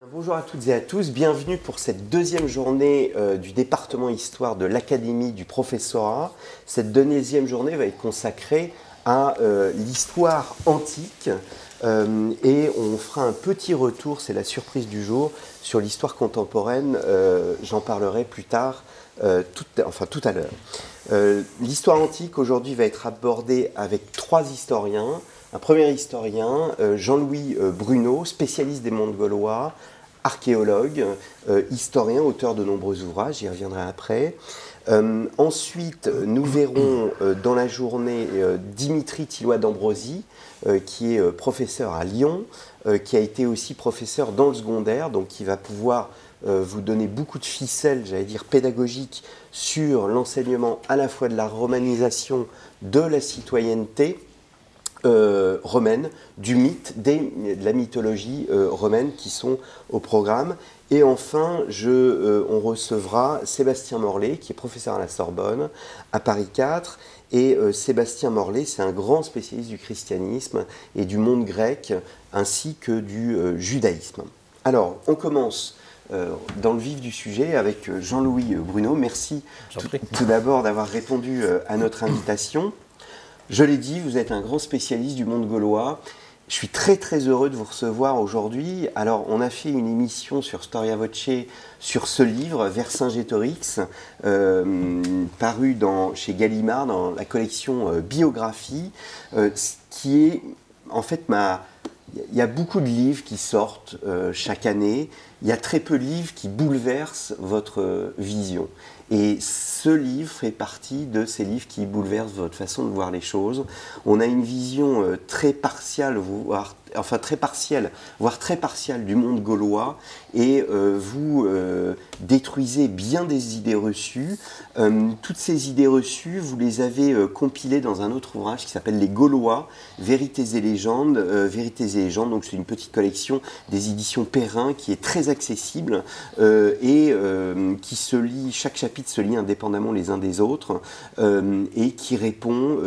Bonjour à toutes et à tous, bienvenue pour cette deuxième journée du département Histoire de l'Académie du Professorat. Cette deuxième journée va être consacrée à l'histoire antique et on fera un petit retour, c'est la surprise du jour, sur l'histoire contemporaine. J'en parlerai plus tard, tout à l'heure. L'histoire antique aujourd'hui va être abordée avec trois historiens. Un premier historien, Jean-Louis Bruno, spécialiste des mondes gaulois, archéologue, historien, auteur de nombreux ouvrages, j'y reviendrai après. Ensuite, nous verrons dans la journée Dimitri Tilloy d'Ambrosie, qui est professeur à Lyon, qui a été aussi professeur dans le secondaire, donc qui va pouvoir vous donner beaucoup de ficelles, j'allais dire pédagogiques, sur l'enseignement à la fois de la romanisation, de la citoyenneté, romaine, du mythe, de la mythologie romaine qui sont au programme. Et enfin, on recevra Sébastien Morlet, qui est professeur à la Sorbonne, à Paris 4. Et Sébastien Morlet, c'est un grand spécialiste du christianisme et du monde grec, ainsi que du judaïsme. Alors, on commence dans le vif du sujet avec Jean-Louis Bruno. Merci tout d'abord d'avoir répondu à notre invitation. Je l'ai dit, vous êtes un grand spécialiste du monde gaulois. Je suis très heureux de vous recevoir aujourd'hui. Alors, on a fait une émission sur Storia Voce sur ce livre, Vercingétorix, paru chez Gallimard dans la collection Biographie, qui est, en fait, il y a beaucoup de livres qui sortent chaque année. Il y a très peu de livres qui bouleversent votre vision. Et ce livre fait partie de ces livres qui bouleversent votre façon de voir les choses. On a une vision très partielle, voire très partielle du monde gaulois, et vous détruisez bien des idées reçues. Toutes ces idées reçues, vous les avez compilées dans un autre ouvrage qui s'appelle Les Gaulois, Vérités et légendes. Donc c'est une petite collection des éditions Perrin qui est très accessible et qui se lit, chaque chapitre se lit indépendamment les uns des autres et qui répond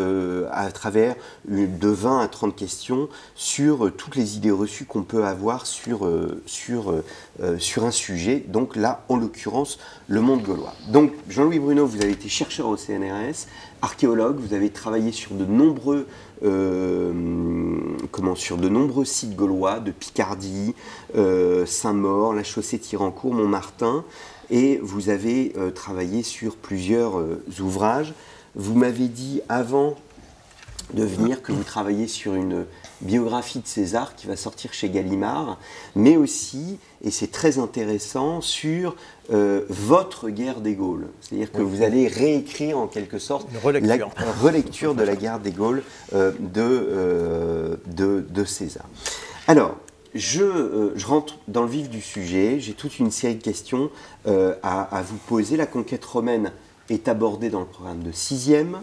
à travers de 20 à 30 questions sur toutes les idées reçues qu'on peut avoir sur un sujet, donc là, en l'occurrence, le monde gaulois. Donc, Jean-Louis Bruno, vous avez été chercheur au CNRS, archéologue, vous avez travaillé sur de nombreux sites gaulois, de Picardie, Saint-Maur, la Chaussée-Thirancourt, Montmartin, et vous avez travaillé sur plusieurs ouvrages. Vous m'avez dit avant de venir que vous travaillez sur une biographie de César qui va sortir chez Gallimard, mais aussi, et c'est très intéressant, sur votre guerre des Gaules. C'est-à-dire que vous allez réécrire en quelque sorte la relecture de la guerre des Gaules de César. Alors, je rentre dans le vif du sujet, j'ai toute une série de questions à vous poser. La conquête romaine est abordée dans le programme de 6e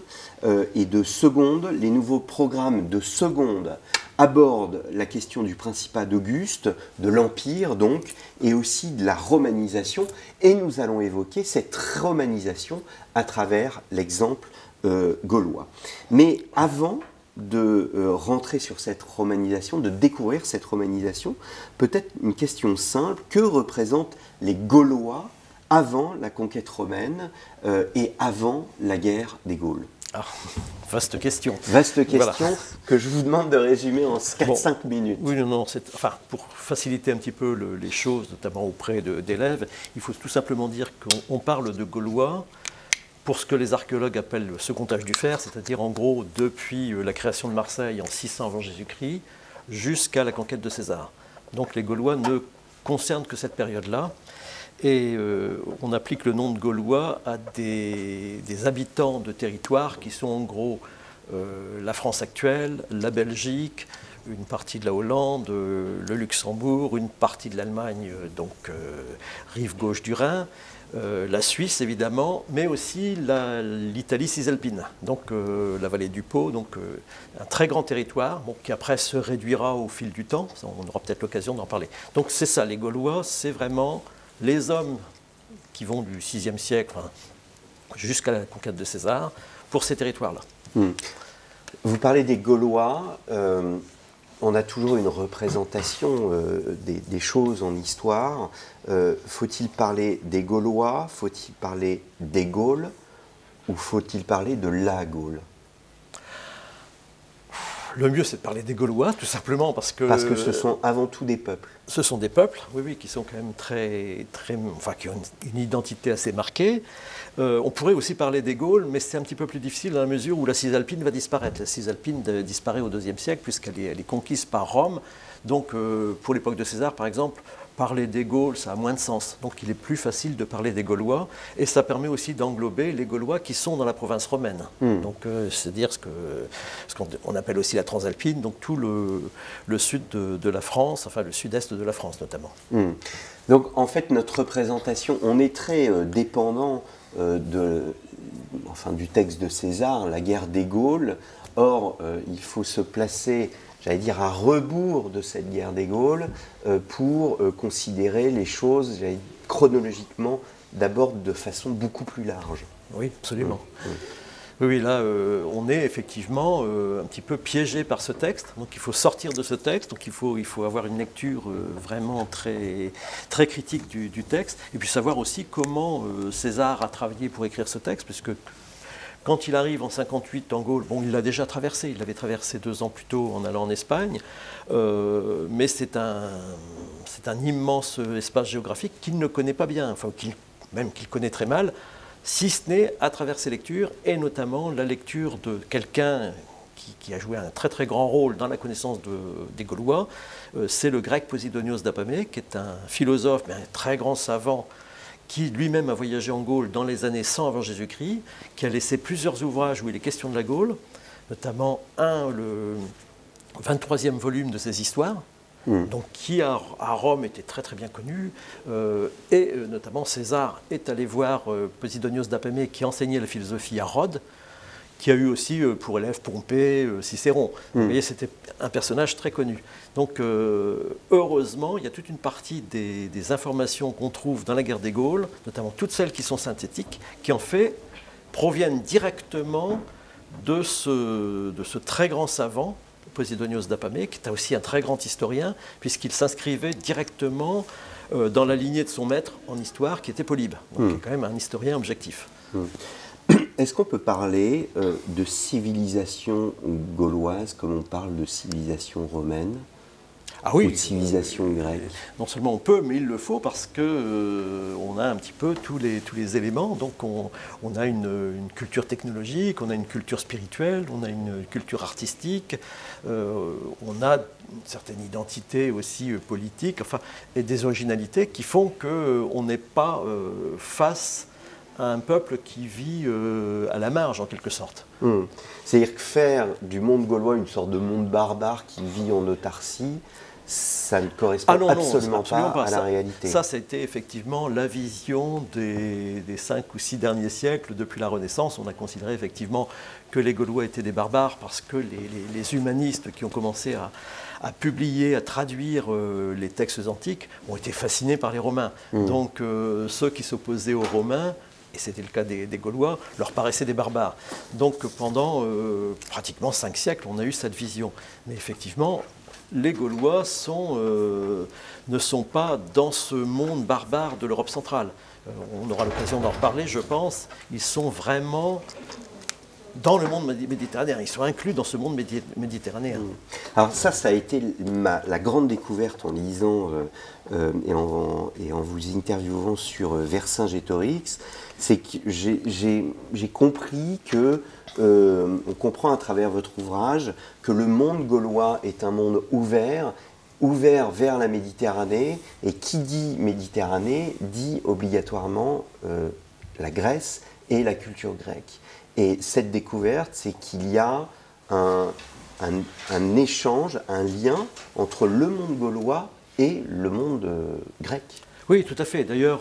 et de seconde. Les nouveaux programmes de seconde abordent la question du principat d'Auguste, de l'Empire donc, et aussi de la romanisation. Et nous allons évoquer cette romanisation à travers l'exemple gaulois. Mais avant de rentrer sur cette romanisation, de découvrir cette romanisation, peut-être une question simple: que représentent les Gaulois avant la conquête romaine et avant la guerre des Gaules? Vaste question. Vaste question, voilà, que je vous demande de résumer en 4-5 minutes. Oui, non, pour faciliter un petit peu les choses, notamment auprès d'élèves, il faut tout simplement dire qu'on parle de Gaulois pour ce que les archéologues appellent le second âge du fer, c'est-à-dire en gros depuis la création de Marseille en 600 avant Jésus-Christ jusqu'à la conquête de César. Donc les Gaulois ne concernent que cette période-là. Et on applique le nom de Gaulois à des habitants de territoires qui sont en gros la France actuelle, la Belgique, une partie de la Hollande, le Luxembourg, une partie de l'Allemagne, donc rive gauche du Rhin, la Suisse évidemment, mais aussi l'Italie cisalpine, donc la vallée du Pô, donc un très grand territoire qui après se réduira au fil du temps, on aura peut-être l'occasion d'en parler. Donc c'est ça, les Gaulois, c'est vraiment les hommes qui vont du VIe siècle jusqu'à la conquête de César pour ces territoires-là. Vous parlez des Gaulois. on a toujours une représentation des choses en histoire. Faut-il parler des Gaulois? Faut-il parler des Gaules? Ou faut-il parler de la Gaule? Le mieux, c'est de parler des Gaulois, tout simplement parce que... Parce que ce sont avant tout des peuples. Ce sont des peuples, oui, oui, qui sont quand même qui ont une identité assez marquée. On pourrait aussi parler des Gaules, mais c'est un petit peu plus difficile dans la mesure où la Cisalpine va disparaître. La Cisalpine disparaît au IIe siècle puisqu'elle est conquise par Rome. Donc, pour l'époque de César, par exemple, parler des Gaules, ça a moins de sens. Donc il est plus facile de parler des Gaulois, et ça permet aussi d'englober les Gaulois qui sont dans la province romaine. Donc c'est-à-dire ce qu'on appelle aussi la Transalpine, donc tout le sud de la France, enfin le sud-est de la France notamment. Donc en fait notre représentation, on est très dépendant du texte de César, la guerre des Gaules. Or il faut se placer, j'allais dire, à rebours de cette guerre des Gaules pour considérer les choses chronologiquement, d'abord de façon beaucoup plus large. Oui, absolument. Oui, là, on est effectivement un petit peu piégé par ce texte. Donc il faut sortir de ce texte, donc il faut avoir une lecture vraiment très, très critique du texte, et puis savoir aussi comment César a travaillé pour écrire ce texte, puisque quand il arrive en 58 en Gaule, bon, il l'a déjà traversé, il l'avait traversé 2 ans plus tôt en allant en Espagne, mais c'est un immense espace géographique qu'il ne connaît pas bien, enfin même qu'il connaît très mal, si ce n'est à travers ses lectures, et notamment la lecture de quelqu'un qui a joué un très très grand rôle dans la connaissance des Gaulois, c'est le grec Posidonios d'Apamée, qui est un philosophe, mais un très grand savant, qui lui-même a voyagé en Gaule dans les années 100 avant Jésus-Christ, qui a laissé plusieurs ouvrages où il est question de la Gaule, notamment le 23e volume de ses histoires, donc qui à Rome était très très bien connu, et notamment César est allé voir Posidonios d'Apamée qui enseignait la philosophie à Rhodes, qui a eu aussi pour élève Pompée, Cicéron. Vous voyez, c'était un personnage très connu. Donc heureusement, il y a toute une partie des informations qu'on trouve dans la guerre des Gaules, notamment toutes celles qui sont synthétiques, qui en fait proviennent directement de ce très grand savant, Posidonios d'Apamée, qui est aussi un très grand historien, puisqu'il s'inscrivait directement dans la lignée de son maître en histoire, qui était Polybe, donc qui est quand même un historien objectif. Est-ce qu'on peut parler de civilisation gauloise comme on parle de civilisation romaine? Ah oui, ou de civilisation grecque? Non seulement on peut, mais il le faut parce que on a un petit peu tous les éléments. Donc on a une culture technologique, on a une culture spirituelle, on a une culture artistique, on a une certaine identité aussi politique, enfin, et des originalités qui font qu'on n'est pas face à un peuple qui vit à la marge, en quelque sorte. C'est-à-dire que faire du monde gaulois une sorte de monde barbare qui vit en autarcie, ça ne correspond absolument pas à la réalité. Ça, c'était effectivement la vision des 5 ou 6 derniers siècles depuis la Renaissance. On a considéré effectivement que les Gaulois étaient des barbares parce que les humanistes qui ont commencé à publier, à traduire les textes antiques ont été fascinés par les Romains. Donc ceux qui s'opposaient aux Romains, et c'était le cas des Gaulois, leur paraissaient des barbares. Donc pendant pratiquement 5 siècles, on a eu cette vision. Mais effectivement, les Gaulois ne sont pas dans ce monde barbare de l'Europe centrale. On aura l'occasion d'en reparler, je pense. Ils sont vraiment dans le monde méditerranéen. Ils sont inclus dans ce monde méditerranéen. Alors ça a été la grande découverte en lisant et en vous interviewant sur Vercingétorix. C'est que j'ai compris que, on comprend à travers votre ouvrage, que le monde gaulois est un monde ouvert vers la Méditerranée, et qui dit Méditerranée dit obligatoirement la Grèce et la culture grecque. Et cette découverte, c'est qu'il y a un échange, un lien entre le monde gaulois et le monde grec. Oui, tout à fait. D'ailleurs,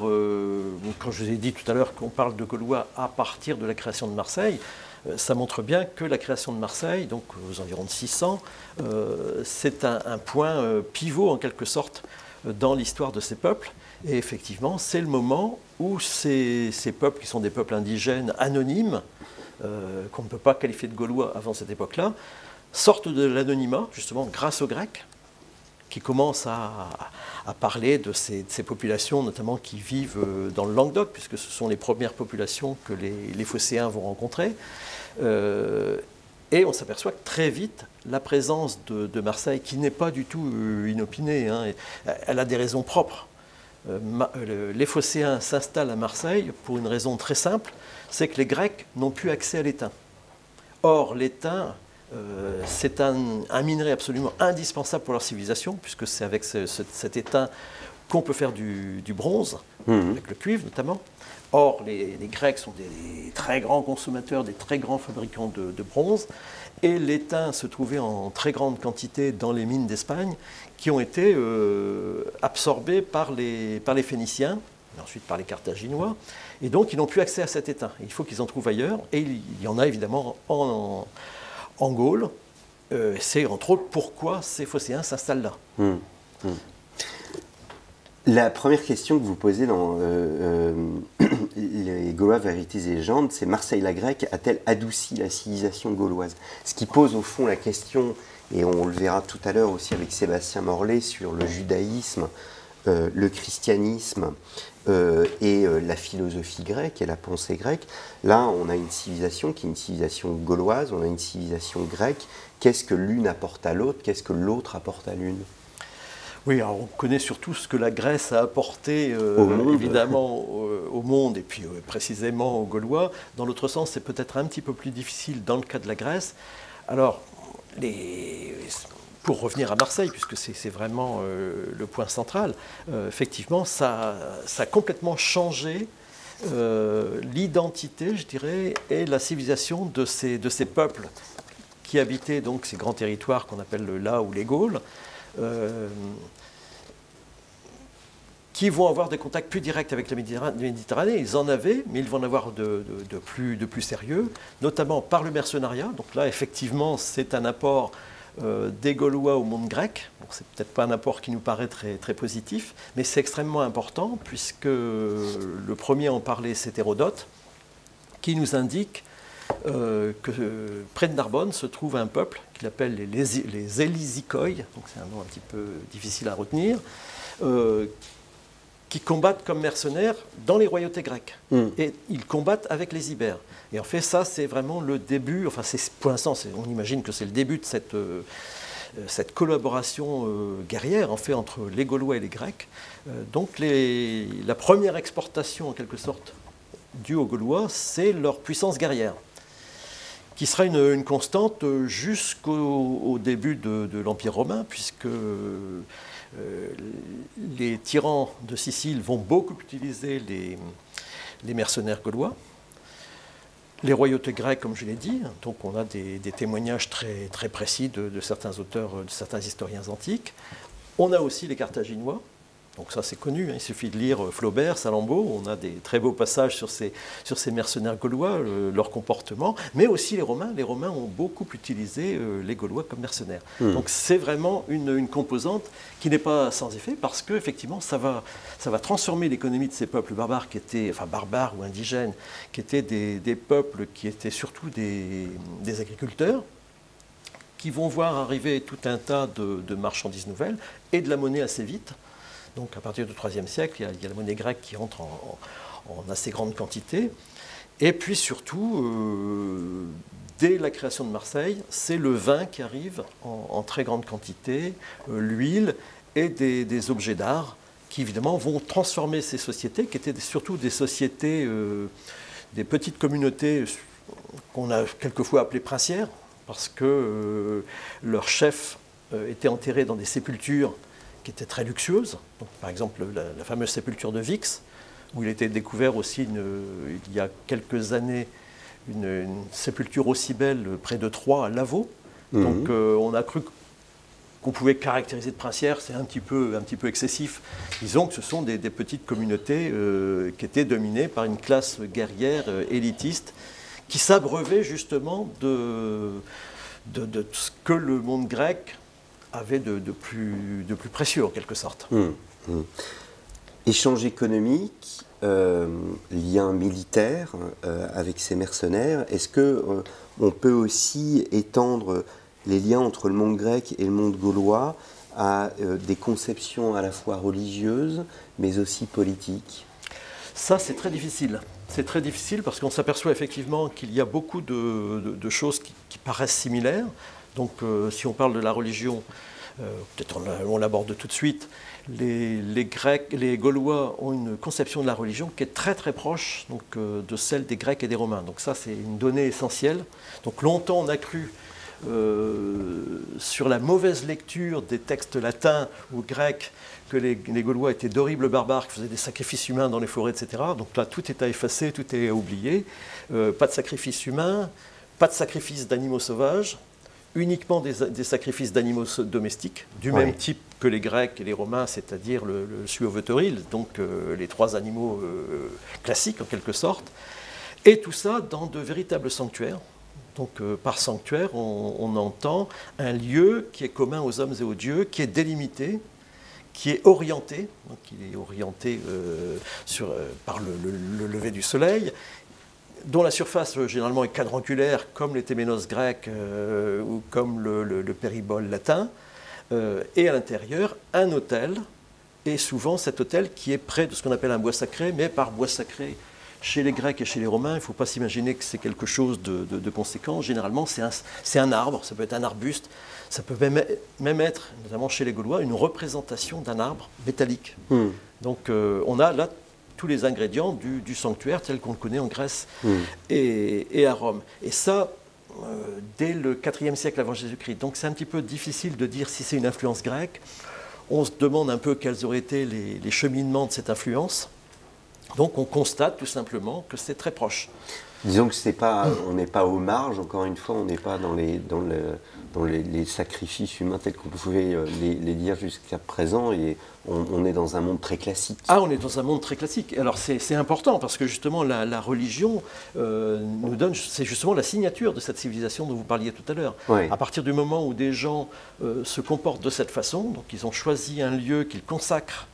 quand je vous ai dit tout à l'heure qu'on parle de Gaulois à partir de la création de Marseille, ça montre bien que la création de Marseille, donc aux environs de 600, c'est un point pivot en quelque sorte dans l'histoire de ces peuples. Et effectivement, c'est le moment où ces peuples, qui sont des peuples indigènes anonymes, qu'on ne peut pas qualifier de Gaulois avant cette époque-là, sortent de l'anonymat, justement grâce aux Grecs, qui commencent à parler de ces populations, notamment qui vivent dans le Languedoc, puisque ce sont les premières populations que les Phocéens vont rencontrer. Et on s'aperçoit que très vite, la présence de Marseille, qui n'est pas du tout inopinée, hein, elle a des raisons propres. Les Phocéens s'installent à Marseille pour une raison très simple, c'est que les Grecs n'ont plus accès à l'étain. Or, l'étain, c'est un minerai absolument indispensable pour leur civilisation, puisque c'est avec cet étain qu'on peut faire du bronze, avec le cuivre notamment. Or, les Grecs sont des très grands consommateurs, des très grands fabricants de bronze, et l'étain se trouvait en très grande quantité dans les mines d'Espagne, qui ont été absorbées par les Phéniciens, et ensuite par les Carthaginois, et donc ils n'ont plus accès à cet étain. Il faut qu'ils en trouvent ailleurs, et il y en a évidemment en Gaule. C'est entre autres pourquoi ces Phocéens s'installent là. La première question que vous posez dans les Gaulois, Vérités et légendes, c'est Marseille la grecque a-t-elle adouci la civilisation gauloise? Ce qui pose au fond la question, et on le verra tout à l'heure aussi avec Sébastien Morlet, sur le judaïsme, le christianisme et la philosophie grecque et la pensée grecque. Là, on a une civilisation qui est une civilisation gauloise, on a une civilisation grecque. Qu'est-ce que l'une apporte à l'autre? Qu'est-ce que l'autre apporte à l'une? Oui, alors on connaît surtout ce que la Grèce a apporté, évidemment, au monde, et puis précisément aux Gaulois. Dans l'autre sens, c'est peut-être un petit peu plus difficile dans le cas de la Grèce. Alors, pour revenir à Marseille, puisque c'est vraiment le point central, effectivement, ça a complètement changé l'identité, je dirais, et la civilisation de ces peuples qui habitaient donc ces grands territoires qu'on appelle là ou les Gaules. Qui vont avoir des contacts plus directs avec la Méditerranée. Ils en avaient, mais ils vont en avoir de plus sérieux, notamment par le mercenariat. Donc là, effectivement, c'est un apport des Gaulois au monde grec. Bon, c'est peut-être pas un apport qui nous paraît très positif, mais c'est extrêmement important, puisque le premier à en parler, c'est Hérodote, qui nous indique que près de Narbonne se trouve un peuple qu'il appelle les Élisicoi, donc c'est un nom un petit peu difficile à retenir, qui combattent comme mercenaires dans les royautés grecques. Et ils combattent avec les Ibères. Et en fait, ça, c'est vraiment le début, enfin, pour l'instant, on imagine que c'est le début de cette collaboration guerrière, en fait, entre les Gaulois et les Grecs. Donc, la première exportation, en quelque sorte, due aux Gaulois, c'est leur puissance guerrière, qui sera une constante jusqu'au début de l'Empire romain, puisque les tyrans de Sicile vont beaucoup utiliser les mercenaires gaulois. Les royautés grecques, comme je l'ai dit, donc on a des témoignages très précis de certains auteurs, de certains historiens antiques. On a aussi les Carthaginois. Donc ça c'est connu, hein. Il suffit de lire Flaubert, Salammbô, on a des très beaux passages sur ces mercenaires gaulois, leur comportement, mais aussi les Romains. Les Romains ont beaucoup utilisé les Gaulois comme mercenaires. Donc c'est vraiment une composante qui n'est pas sans effet, parce qu'effectivement ça va transformer l'économie de ces peuples barbares, barbares ou indigènes, qui étaient des peuples qui étaient surtout des agriculteurs, qui vont voir arriver tout un tas de marchandises nouvelles et de la monnaie assez vite. Donc à partir du IIIe siècle, il y a la monnaie grecque qui entre en assez grande quantité. Et puis surtout, dès la création de Marseille, c'est le vin qui arrive en très grande quantité, l'huile et des objets d'art qui évidemment vont transformer ces sociétés, qui étaient surtout des sociétés, des petites communautés qu'on a quelquefois appelées princières, parce que leurs chefs étaient enterrés dans des sépultures qui était très luxueuse. Donc, par exemple, la fameuse sépulture de Vix, où il a été découvert aussi, il y a quelques années, une sépulture aussi belle près de Troyes, à Lavaux. Donc, on a cru qu'on pouvait caractériser de princière, c'est un petit peu excessif. Disons que ce sont des petites communautés qui étaient dominées par une classe guerrière élitiste, qui s'abreuvait justement de ce que le monde grec avait de plus précieux en quelque sorte. Échange économique, lien militaire avec ces mercenaires. Est-ce qu'on peut aussi étendre les liens entre le monde grec et le monde gaulois à des conceptions à la fois religieuses, mais aussi politiques? Ça, c'est très difficile. C'est très difficile parce qu'on s'aperçoit effectivement qu'il y a beaucoup de choses qui paraissent similaires. Donc, si on parle de la religion, peut-être on l'aborde tout de suite, les Grecs, les Gaulois ont une conception de la religion qui est très très proche donc, de celle des Grecs et des Romains. Donc ça, c'est une donnée essentielle. Donc longtemps, on a cru sur la mauvaise lecture des textes latins ou grecs que les Gaulois étaient d'horribles barbares qui faisaient des sacrifices humains dans les forêts, etc. Donc là, tout est à effacer, tout est à oublier. Pas de sacrifices humains, pas de sacrifices d'animaux sauvages, uniquement des sacrifices d'animaux domestiques, du même type que les Grecs et les Romains, c'est-à-dire le suovotoril, donc les 3 animaux classiques en quelque sorte. Et tout ça dans de véritables sanctuaires. Donc par sanctuaire, on entend un lieu qui est commun aux hommes et aux dieux, qui est délimité, qui est orienté, donc il est orienté par le lever du soleil, dont la surface généralement est quadrangulaire, comme les téménos grecs ou comme le péribole latin, et à l'intérieur, un autel, et souvent cet autel qui est près de ce qu'on appelle un bois sacré, mais par bois sacré, chez les Grecs et chez les Romains, il ne faut pas s'imaginer que c'est quelque chose de conséquent. Généralement, c'est un arbre, ça peut être un arbuste, ça peut même être, notamment chez les Gaulois, une représentation d'un arbre métallique. Donc on a là tous les ingrédients du sanctuaire tel qu'on le connaît en Grèce et à Rome. Et ça, dès le IVe siècle avant Jésus-Christ. Donc c'est un petit peu difficile de dire si c'est une influence grecque. On se demande un peu quels auraient été les cheminements de cette influence. Donc on constate tout simplement que c'est très proche. Disons que on n'est pas aux marges, encore une fois, on n'est pas dans les sacrifices humains tels qu'on pouvait les lire jusqu'à présent, et on est dans un monde très classique. Ah, on est dans un monde très classique. Alors c'est important parce que justement la religion nous donne, c'est justement la signature de cette civilisation dont vous parliez tout à l'heure. Ouais. À partir du moment où des gens se comportent de cette façon, donc ils ont choisi un lieu qu'ils consacrent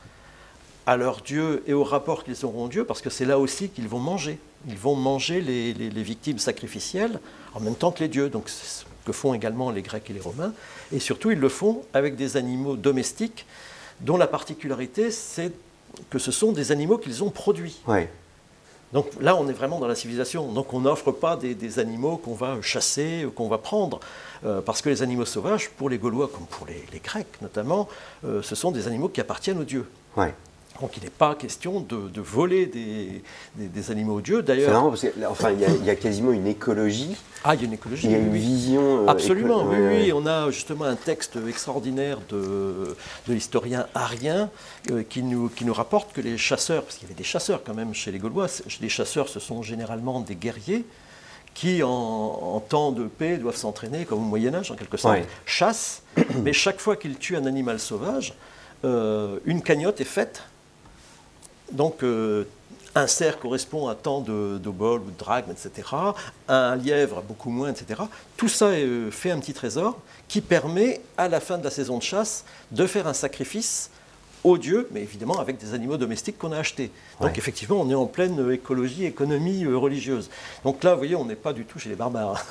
à leur Dieu et au rapport qu'ils auront au Dieu, parce que c'est là aussi qu'ils vont manger. Ils vont manger les victimes sacrificielles en même temps que les dieux. Donc c'est ce que font également les Grecs et les Romains. Et surtout, ils le font avec des animaux domestiques dont la particularité, c'est que ce sont des animaux qu'ils ont produits. Ouais. Donc là, on est vraiment dans la civilisation. Donc on n'offre pas des animaux qu'on va chasser, qu'on va prendre. Parce que les animaux sauvages, pour les Gaulois comme pour les Grecs notamment, ce sont des animaux qui appartiennent aux dieux. Ouais. Donc il n'est pas question de voler des animaux aux dieux. D'ailleurs, c'est marrant parce qu'il y a quasiment une écologie. Ah, il y a une écologie. Il y a une vision. Absolument, oui. On a justement un texte extraordinaire de l'historien Arien qui nous rapporte que les chasseurs, parce qu'il y avait des chasseurs quand même chez les Gaulois, les chasseurs ce sont généralement des guerriers qui en temps de paix doivent s'entraîner, comme au Moyen-Âge en quelque sorte, chassent, mais chaque fois qu'ils tuent un animal sauvage, une cagnotte est faite. Donc, un cerf correspond à tant de bols ou de drachmes, etc. Un lièvre, beaucoup moins, etc. Tout ça fait un petit trésor qui permet, à la fin de la saison de chasse, de faire un sacrifice aux dieux, mais évidemment avec des animaux domestiques qu'on a achetés. Donc, effectivement, on est en pleine écologie, économie religieuse. Donc là, vous voyez, on n'est pas du tout chez les barbares.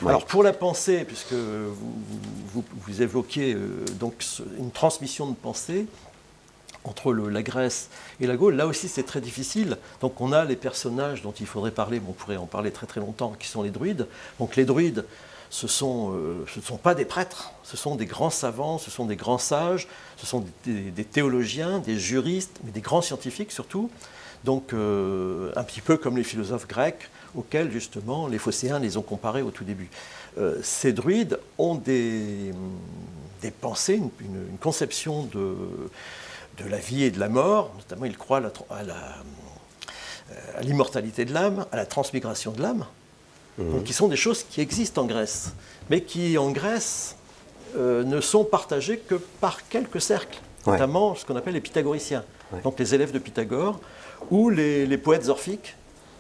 Alors, pour la pensée, puisque vous évoquiez donc une transmission de pensée, entre la Grèce et la Gaule, là aussi c'est très difficile. Donc on a les personnages dont il faudrait parler, on pourrait en parler très très longtemps, qui sont les druides. Donc les druides, ce ne sont pas des prêtres, ce sont des grands savants, ce sont des grands sages, ce sont des théologiens, des juristes, mais des grands scientifiques surtout. Donc un petit peu comme les philosophes grecs, auxquels justement les phocéens les ont comparés au tout début. Ces druides ont des pensées, une conception de la vie et de la mort, notamment ils croient à l'immortalité de l'âme, à la transmigration de l'âme, donc qui sont des choses qui existent en Grèce, mais qui en Grèce ne sont partagées que par quelques cercles, notamment ce qu'on appelle les pythagoriciens, donc les élèves de Pythagore, ou les poètes orphiques,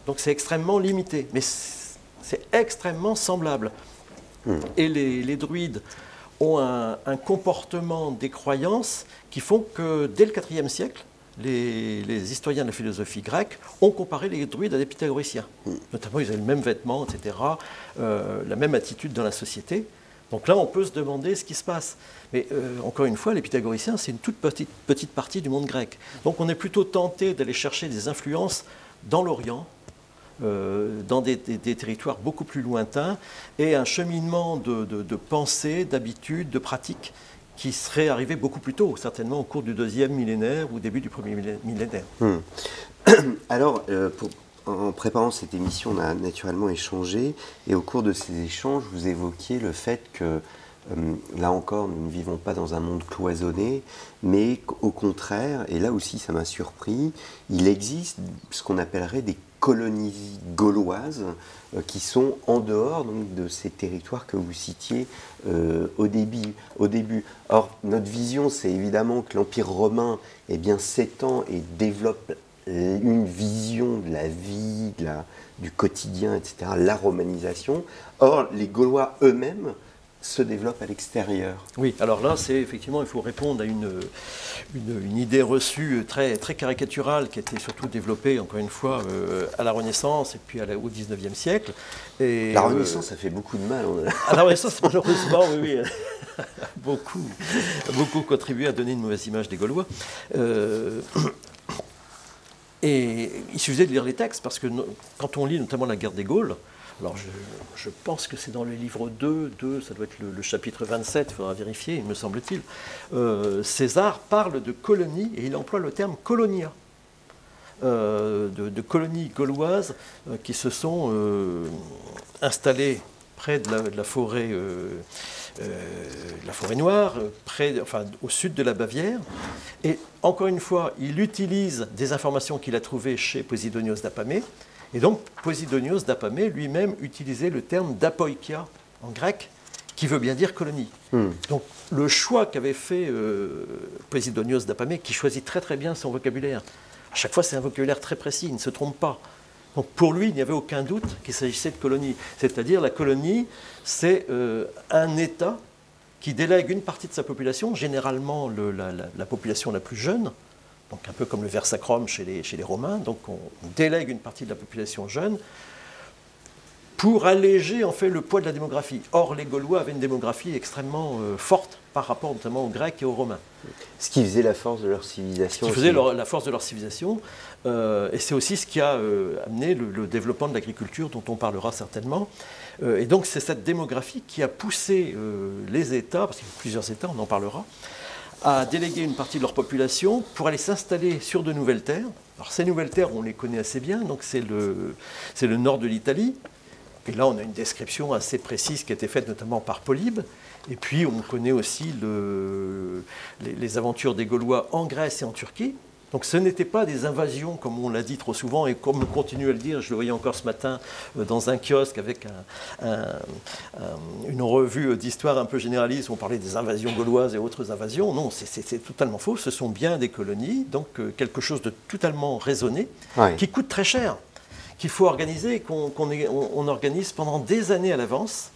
donc c'est extrêmement limité, mais c'est extrêmement semblable. Et les druides ont un comportement des croyances qui font que dès le IVe siècle, les historiens de la philosophie grecque ont comparé les druides à des pythagoriciens. Notamment, ils avaient le même vêtement, etc., la même attitude dans la société. Donc là, on peut se demander ce qui se passe. Mais encore une fois, les pythagoriciens, c'est une toute petite partie du monde grec. Donc on est plutôt tenté d'aller chercher des influences dans l'Orient, dans des territoires beaucoup plus lointains, et un cheminement de pensée, d'habitude, de pratique qui serait arrivé beaucoup plus tôt, certainement au cours du 2e millénaire ou début du 1er millénaire. Alors, en préparant cette émission, on a naturellement échangé, et au cours de ces échanges, vous évoquiez le fait que, là encore, nous ne vivons pas dans un monde cloisonné, mais au contraire, et là aussi ça m'a surpris, il existe ce qu'on appellerait des colonies gauloises qui sont en dehors donc, de ces territoires que vous citiez au début. Or, notre vision, c'est évidemment que l'Empire romain s'étend et développe une vision de la vie, du quotidien, etc., la romanisation. Or, les Gaulois eux-mêmes se développent à l'extérieur. Oui, alors là, c'est effectivement, il faut répondre à une idée reçue très, très caricaturale qui a été surtout développée, encore une fois, à la Renaissance et puis au XIXe siècle. Et, la Renaissance, ça fait beaucoup de mal. À la Renaissance, malheureusement, oui, beaucoup contribué à donner une mauvaise image des Gaulois. Et il suffisait de lire les textes, parce que quand on lit notamment la guerre des Gaules, alors je pense que c'est dans le livre 2, ça doit être le chapitre 27, il faudra vérifier, il me semble-t-il, César parle de colonies, et il emploie le terme colonia, de colonies gauloises qui se sont installées près de la forêt noire, au sud de la Bavière. Et encore une fois, il utilise des informations qu'il a trouvées chez Posidonios d'Apamée. Et donc, Posidonios d'Apamée lui-même utilisait le terme d'apoikia en grec, qui veut bien dire colonie. Donc, le choix qu'avait fait Posidonios d'Apamée, qui choisit très très bien son vocabulaire, à chaque fois c'est un vocabulaire très précis, il ne se trompe pas. Donc pour lui, il n'y avait aucun doute qu'il s'agissait de colonie. C'est-à-dire la colonie, c'est un État qui délègue une partie de sa population, généralement la population la plus jeune, donc un peu comme le vers sacrum chez les Romains, donc on délègue une partie de la population jeune pour alléger en fait le poids de la démographie. Or, les Gaulois avaient une démographie extrêmement forte par rapport notamment aux Grecs et aux Romains. Ce qui faisait la force de leur civilisation. Ce qui faisait la force de leur civilisation, et c'est aussi ce qui a amené le développement de l'agriculture, dont on parlera certainement. Et donc c'est cette démographie qui a poussé les États, parce qu'il y a plusieurs États, on en parlera, à déléguer une partie de leur population pour aller s'installer sur de nouvelles terres. Alors ces nouvelles terres, on les connaît assez bien, donc c'est le nord de l'Italie. Et là, on a une description assez précise qui a été faite notamment par Polybe. Et puis, on connaît aussi les aventures des Gaulois en Grèce et en Turquie. Donc, ce n'étaient pas des invasions, comme on l'a dit trop souvent, et comme on continue à le dire. Je le voyais encore ce matin dans un kiosque avec une revue d'histoire un peu généraliste où on parlait des invasions gauloises et autres invasions. Non, c'est totalement faux. Ce sont bien des colonies, donc quelque chose de totalement raisonné, qui coûte très cher, qu'il faut organiser et qu'on organise pendant des années à l'avance.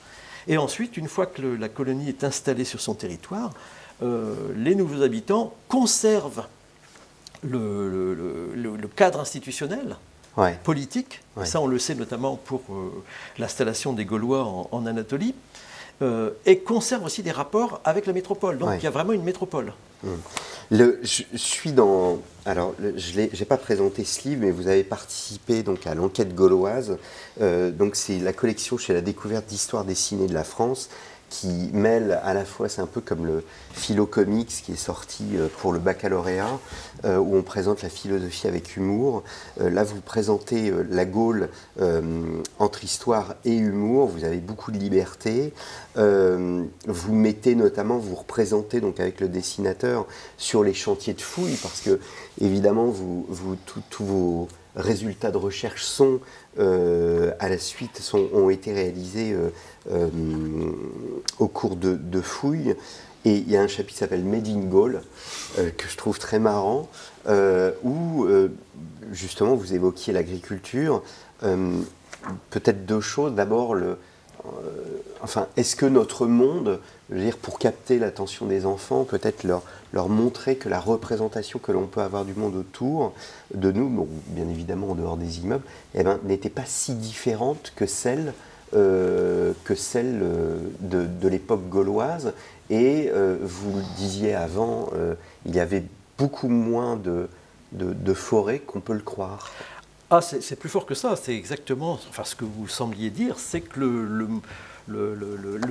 Et ensuite, une fois que la colonie est installée sur son territoire, les nouveaux habitants conservent le cadre institutionnel, politique. Ça, on le sait notamment pour l'installation des Gaulois en Anatolie, et conservent aussi des rapports avec la métropole. Donc, il y a vraiment une métropole. Je suis dans... Alors, je n'ai pas présenté ce livre, mais vous avez participé donc, à l'enquête gauloise. Donc, c'est la collection chez la découverte d'histoire dessinée de la France qui mêle à la fois, c'est un peu comme le Philo Comics qui est sorti pour le baccalauréat, où on présente la philosophie avec humour. Là, vous présentez la Gaule entre histoire et humour. Vous avez beaucoup de liberté. Vous mettez notamment, vous représentez donc avec le dessinateur sur les chantiers de fouilles, parce que évidemment, tous vos résultats de recherche à la suite ont été réalisés au cours de fouilles. Et il y a un chapitre qui s'appelle Made in Gaul, que je trouve très marrant, où justement vous évoquiez l'agriculture. Peut-être deux choses. D'abord, est-ce que notre monde, je veux dire, pour capter l'attention des enfants, peut-être leur montrer que la représentation que l'on peut avoir du monde autour de nous, bon, bien évidemment en dehors des immeubles, n'était pas si différente que celle que celle de l'époque gauloise. Et vous le disiez avant, il y avait beaucoup moins de forêts qu'on peut le croire. Ah, c'est plus fort que ça, c'est exactement, enfin ce que vous sembliez dire, c'est que le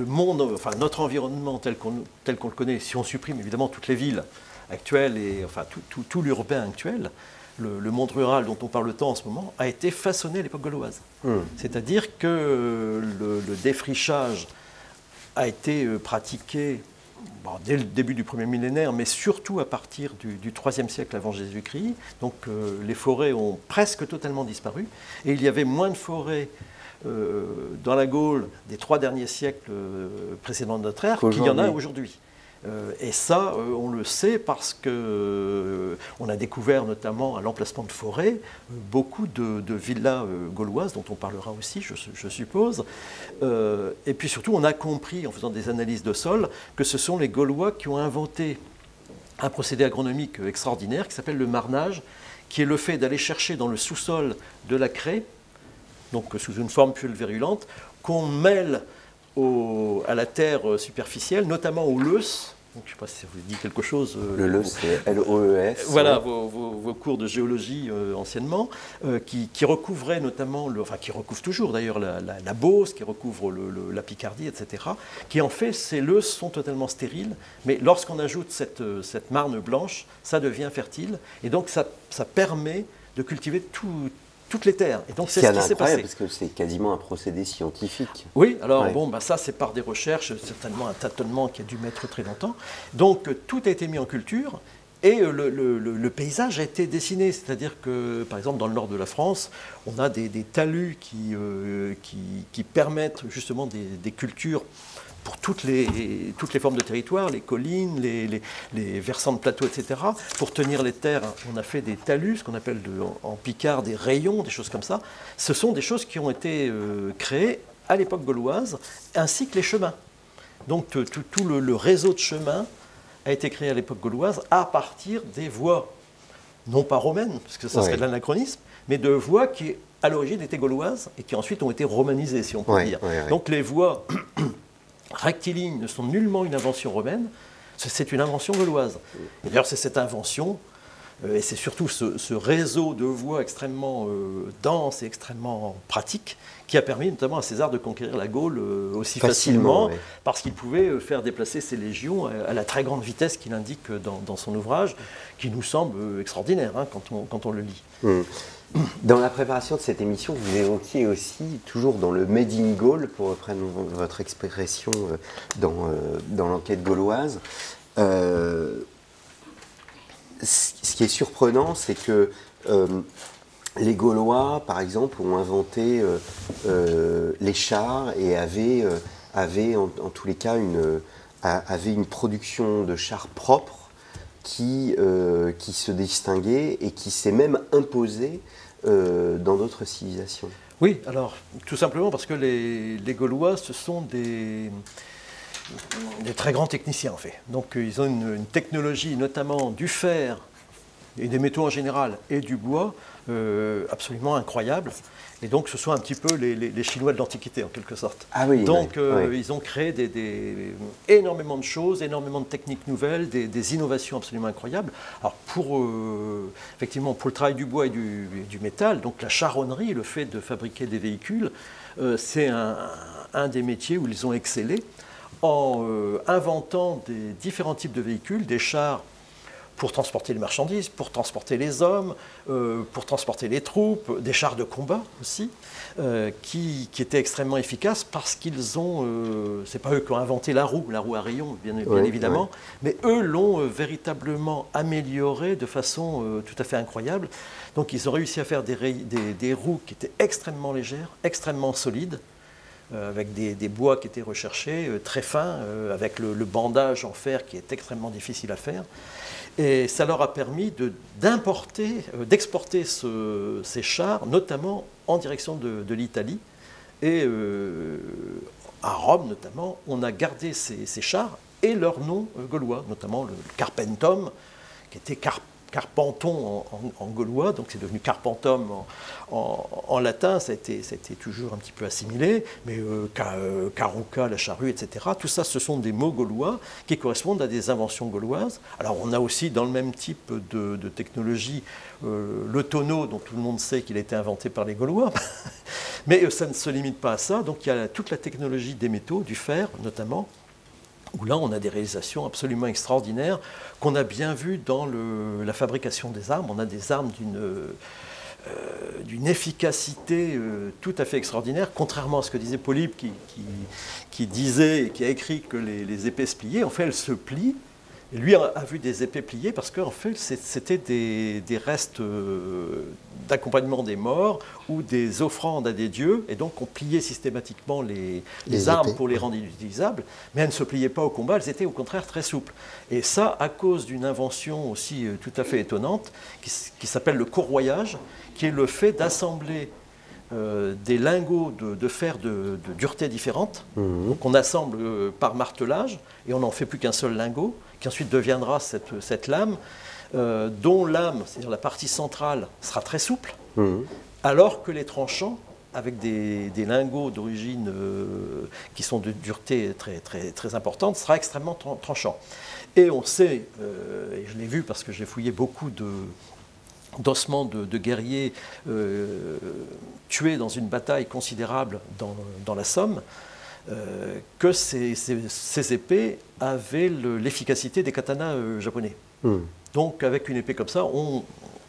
monde, enfin notre environnement tel qu'on le connaît, si on supprime évidemment toutes les villes actuelles et enfin tout l'urbain actuel, le monde rural dont on parle tant en ce moment a été façonné à l'époque gauloise. C'est-à-dire que le défrichage a été pratiqué dès le début du premier millénaire, mais surtout à partir du IIIe siècle avant Jésus-Christ. Donc les forêts ont presque totalement disparu et il y avait moins de forêts dans la Gaule des 3 derniers siècles précédents de notre ère qu'il y en a aujourd'hui. Et ça, on le sait parce qu'on a découvert notamment à l'emplacement de forêts beaucoup de villas gauloises, dont on parlera aussi, je suppose. Et puis surtout, on a compris, en faisant des analyses de sol, que ce sont les Gaulois qui ont inventé un procédé agronomique extraordinaire qui s'appelle le marnage, qui est le fait d'aller chercher dans le sous-sol de la craie, donc sous une forme pulvérulente, qu'on mêle à la terre superficielle, notamment au lœss. Donc, je ne sais pas si ça vous dit quelque chose. Le lœss, c'est L-O-E-S. Voilà, vos cours de géologie anciennement, qui recouvraient notamment, enfin qui recouvrent toujours d'ailleurs la Beauce, qui recouvre la Picardie, etc. Qui en fait, ces lœss sont totalement stériles, mais lorsqu'on ajoute cette marne blanche, ça devient fertile, et donc ça permet de cultiver toutes les terres. Et donc c'est ce qui s'est passé. Parce que c'est quasiment un procédé scientifique. Oui, alors ça c'est par des recherches, certainement un tâtonnement qui a dû mettre très longtemps. Donc tout a été mis en culture et le paysage a été dessiné. C'est-à-dire que, par exemple, dans le nord de la France, on a des talus qui permettent justement des cultures pour toutes les formes de territoire, les collines, les versants de plateaux, etc. Pour tenir les terres, on a fait des talus, ce qu'on appelle en picard des rayons, des choses comme ça. Ce sont des choses qui ont été créées à l'époque gauloise, ainsi que les chemins. Donc tout le réseau de chemins a été créé à l'époque gauloise à partir des voies, non pas romaines, parce que ça serait de l'anachronisme, mais de voies qui, à l'origine, étaient gauloises et qui ensuite ont été romanisées, si on peut dire. Donc les voies rectilignes ne sont nullement une invention romaine, c'est une invention gauloise. Et d'ailleurs, c'est cette invention, et c'est surtout ce réseau de voies extrêmement dense et extrêmement pratique, qui a permis notamment à César de conquérir la Gaule aussi facilement parce qu'il pouvait faire déplacer ses légions à la très grande vitesse qu'il indique dans son ouvrage, qui nous semble extraordinaire quand on le lit. Dans la préparation de cette émission, vous évoquiez aussi, toujours dans le Made in Gaule, pour reprendre votre expression dans l'enquête gauloise, ce qui est surprenant, c'est que les Gaulois, par exemple, ont inventé les chars et avaient en tous les cas une production de chars propres qui se distinguait et qui s'est même imposée dans d'autres civilisations. Oui, alors tout simplement parce que les Gaulois, ce sont des très grands techniciens en fait. Donc ils ont une technologie, notamment du fer et des métaux en général et du bois, absolument incroyable. Et donc ce sont un petit peu les Chinois de l'Antiquité en quelque sorte. Ah oui, donc ils ont créé énormément de choses, énormément de techniques nouvelles, des innovations absolument incroyables. Alors effectivement pour le travail du bois et du métal, donc la charronnerie, le fait de fabriquer des véhicules, c'est un des métiers où ils ont excellé en inventant des différents types de véhicules, des chars pour transporter les marchandises, pour transporter les hommes, pour transporter les troupes, des chars de combat aussi, qui étaient extrêmement efficaces parce qu'ils ont, c'est pas eux qui ont inventé la roue à rayons, bien évidemment, mais eux l'ont véritablement améliorée de façon tout à fait incroyable. Donc ils ont réussi à faire des roues qui étaient extrêmement légères, extrêmement solides, avec des bois qui étaient recherchés, très fins, avec le bandage en fer qui est extrêmement difficile à faire. Et ça leur a permis d'exporter ces chars, notamment en direction de l'Italie. Et à Rome, notamment, on a gardé ces chars et leurs noms gaulois, notamment le Carpentum, qui était carpenton en gaulois, donc c'est devenu carpentum en latin, ça a été toujours un petit peu assimilé, mais caruca, la charrue, etc. Tout ça, ce sont des mots gaulois qui correspondent à des inventions gauloises. Alors on a aussi dans le même type de technologie le tonneau, dont tout le monde sait qu'il a été inventé par les Gaulois, mais ça ne se limite pas à ça, donc il y a toute la technologie des métaux, du fer notamment, où là on a des réalisations absolument extraordinaires qu'on a bien vues dans la fabrication des armes. On a des armes d'une efficacité tout à fait extraordinaire, contrairement à ce que disait Polybe qui disait et qui a écrit que les épées se pliaient. En fait, elles se plient. Et lui a vu des épées pliées parce qu'en fait, c'était des restes d'accompagnement des morts ou des offrandes à des dieux. Et donc, on pliait systématiquement les armes épées pour les rendre inutilisables. Mais elles ne se pliaient pas au combat, elles étaient au contraire très souples. Et ça, à cause d'une invention aussi tout à fait étonnante qui s'appelle le courroyage, qui est le fait d'assembler des lingots de fer de dureté différente, qu'on assemble par martelage, et on n'en fait plus qu'un seul lingot, qui ensuite deviendra cette lame, dont l'âme, c'est-à-dire la partie centrale, sera très souple, alors que les tranchants, avec des lingots d'origine qui sont de dureté très, très, très importante, sera extrêmement tranchant. Et on sait, et je l'ai vu parce que j'ai fouillé beaucoup d'ossements de guerriers tués dans une bataille considérable dans la Somme, que ces épées avaient l'efficacité des katanas japonais. Donc avec une épée comme ça, on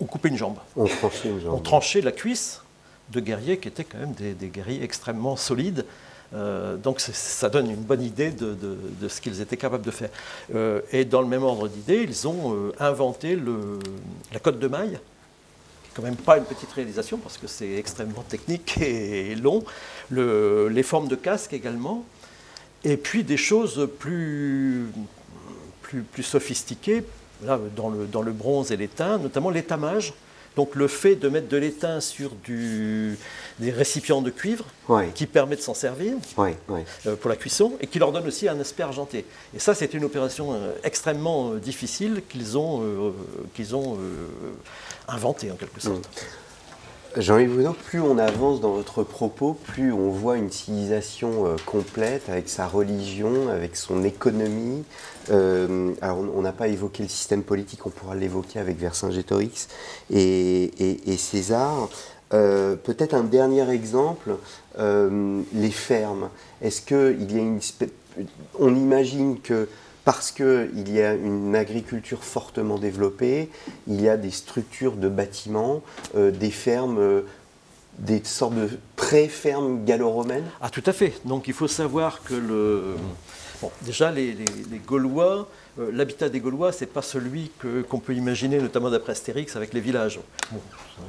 coupait une jambe. On tranchait une jambe. On tranchait la cuisse de guerriers qui étaient quand même des guerriers extrêmement solides. Donc ça donne une bonne idée de ce qu'ils étaient capables de faire. Et dans le même ordre d'idée, ils ont inventé la cotte de maille, quand même pas une petite réalisation parce que c'est extrêmement technique et long, les formes de casque également, et puis des choses plus sophistiquées, là, dans le bronze et l'étain, notamment l'étamage, donc le fait de mettre de l'étain sur des récipients de cuivre qui permet de s'en servir pour la cuisson et qui leur donne aussi un aspect argenté. Et ça, c'est une opération extrêmement difficile qu'ils ont inventée en quelque sorte. Jean-Yves Boudot, plus on avance dans votre propos, plus on voit une civilisation complète avec sa religion, avec son économie. Alors on n'a pas évoqué le système politique, on pourra l'évoquer avec Vercingétorix et César. Peut-être un dernier exemple, les fermes. Est-ce qu'il y a on imagine que parce qu'il y a une agriculture fortement développée, il y a des structures de bâtiments, des fermes, des sortes de pré-fermes gallo-romaines? Ah, tout à fait. Donc il faut savoir que déjà les Gaulois, l'habitat des Gaulois, c'est pas celui qu'on peut imaginer, notamment d'après Astérix, avec les villages. Bon,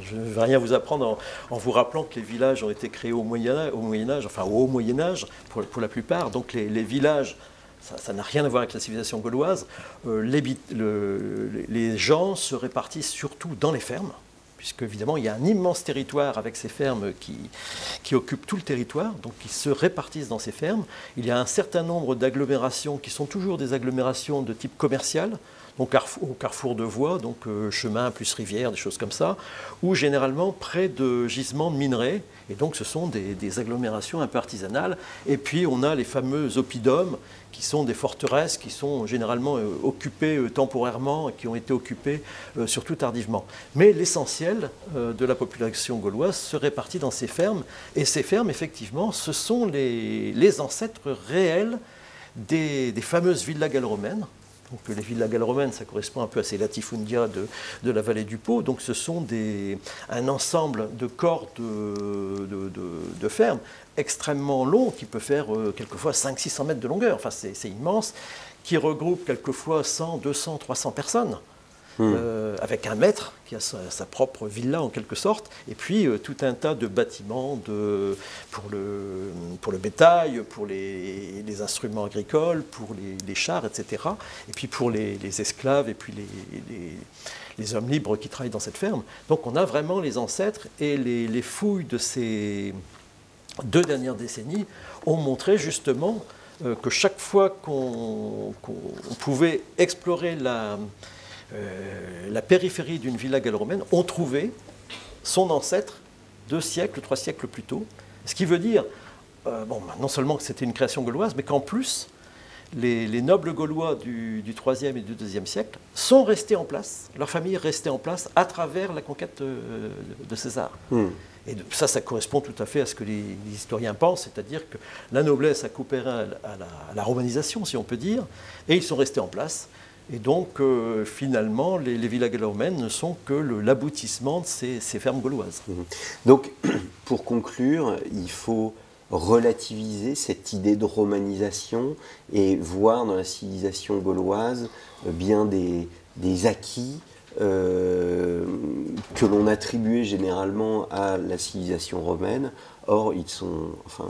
je ne vais rien vous apprendre en vous rappelant que les villages ont été créés au Moyen-Âge, enfin au Haut Moyen-Âge pour la plupart. Donc les villages, ça n'a rien à voir avec la civilisation gauloise. Les gens se répartissent surtout dans les fermes, puisque évidemment il y a un immense territoire avec ces fermes qui occupent tout le territoire, donc ils se répartissent dans ces fermes. Il y a un certain nombre d'agglomérations qui sont toujours des agglomérations de type commercial, donc au carrefour de voies, donc chemin plus rivière, des choses comme ça, ou généralement près de gisements de minerais, et donc ce sont des agglomérations un peu artisanales. Et puis on a les fameux oppidums, qui sont des forteresses qui sont généralement occupées temporairement et qui ont été occupées surtout tardivement. Mais l'essentiel de la population gauloise se répartit dans ces fermes, et ces fermes, effectivement, ce sont les ancêtres réels des fameuses villas gallo-romaines. Donc les villas gallo-romaines, ça correspond un peu à ces latifundia de la vallée du Pô. Donc ce sont un ensemble de corps de fermes extrêmement longs, qui peut faire quelquefois 500-600 mètres de longueur. Enfin, c'est immense, qui regroupent quelquefois 100, 200, 300 personnes. Avec un maître qui a sa propre villa en quelque sorte, et puis tout un tas de bâtiments pour le bétail, pour les instruments agricoles, pour les chars, etc. Et puis pour les esclaves et puis les hommes libres qui travaillent dans cette ferme. Donc on a vraiment les ancêtres, et les fouilles de ces 2 dernières décennies ont montré justement que chaque fois qu'on pouvait explorer la périphérie d'une villa gallo-romaine, ont trouvé son ancêtre 2 siècles, 3 siècles plus tôt. Ce qui veut dire, non seulement que c'était une création gauloise, mais qu'en plus, les nobles gaulois du IIIe et du IIe siècle sont restés en place, leur famille est restée en place à travers la conquête de César. Et ça correspond tout à fait à ce que les historiens pensent, c'est-à-dire que la noblesse a coopéré à la romanisation, si on peut dire, et ils sont restés en place. Et donc, finalement, les villas gallo-romaines ne sont que l'aboutissement de ces fermes gauloises. Donc, pour conclure, il faut relativiser cette idée de romanisation et voir dans la civilisation gauloise bien des acquis que l'on attribuait généralement à la civilisation romaine. Or, ils sont, enfin,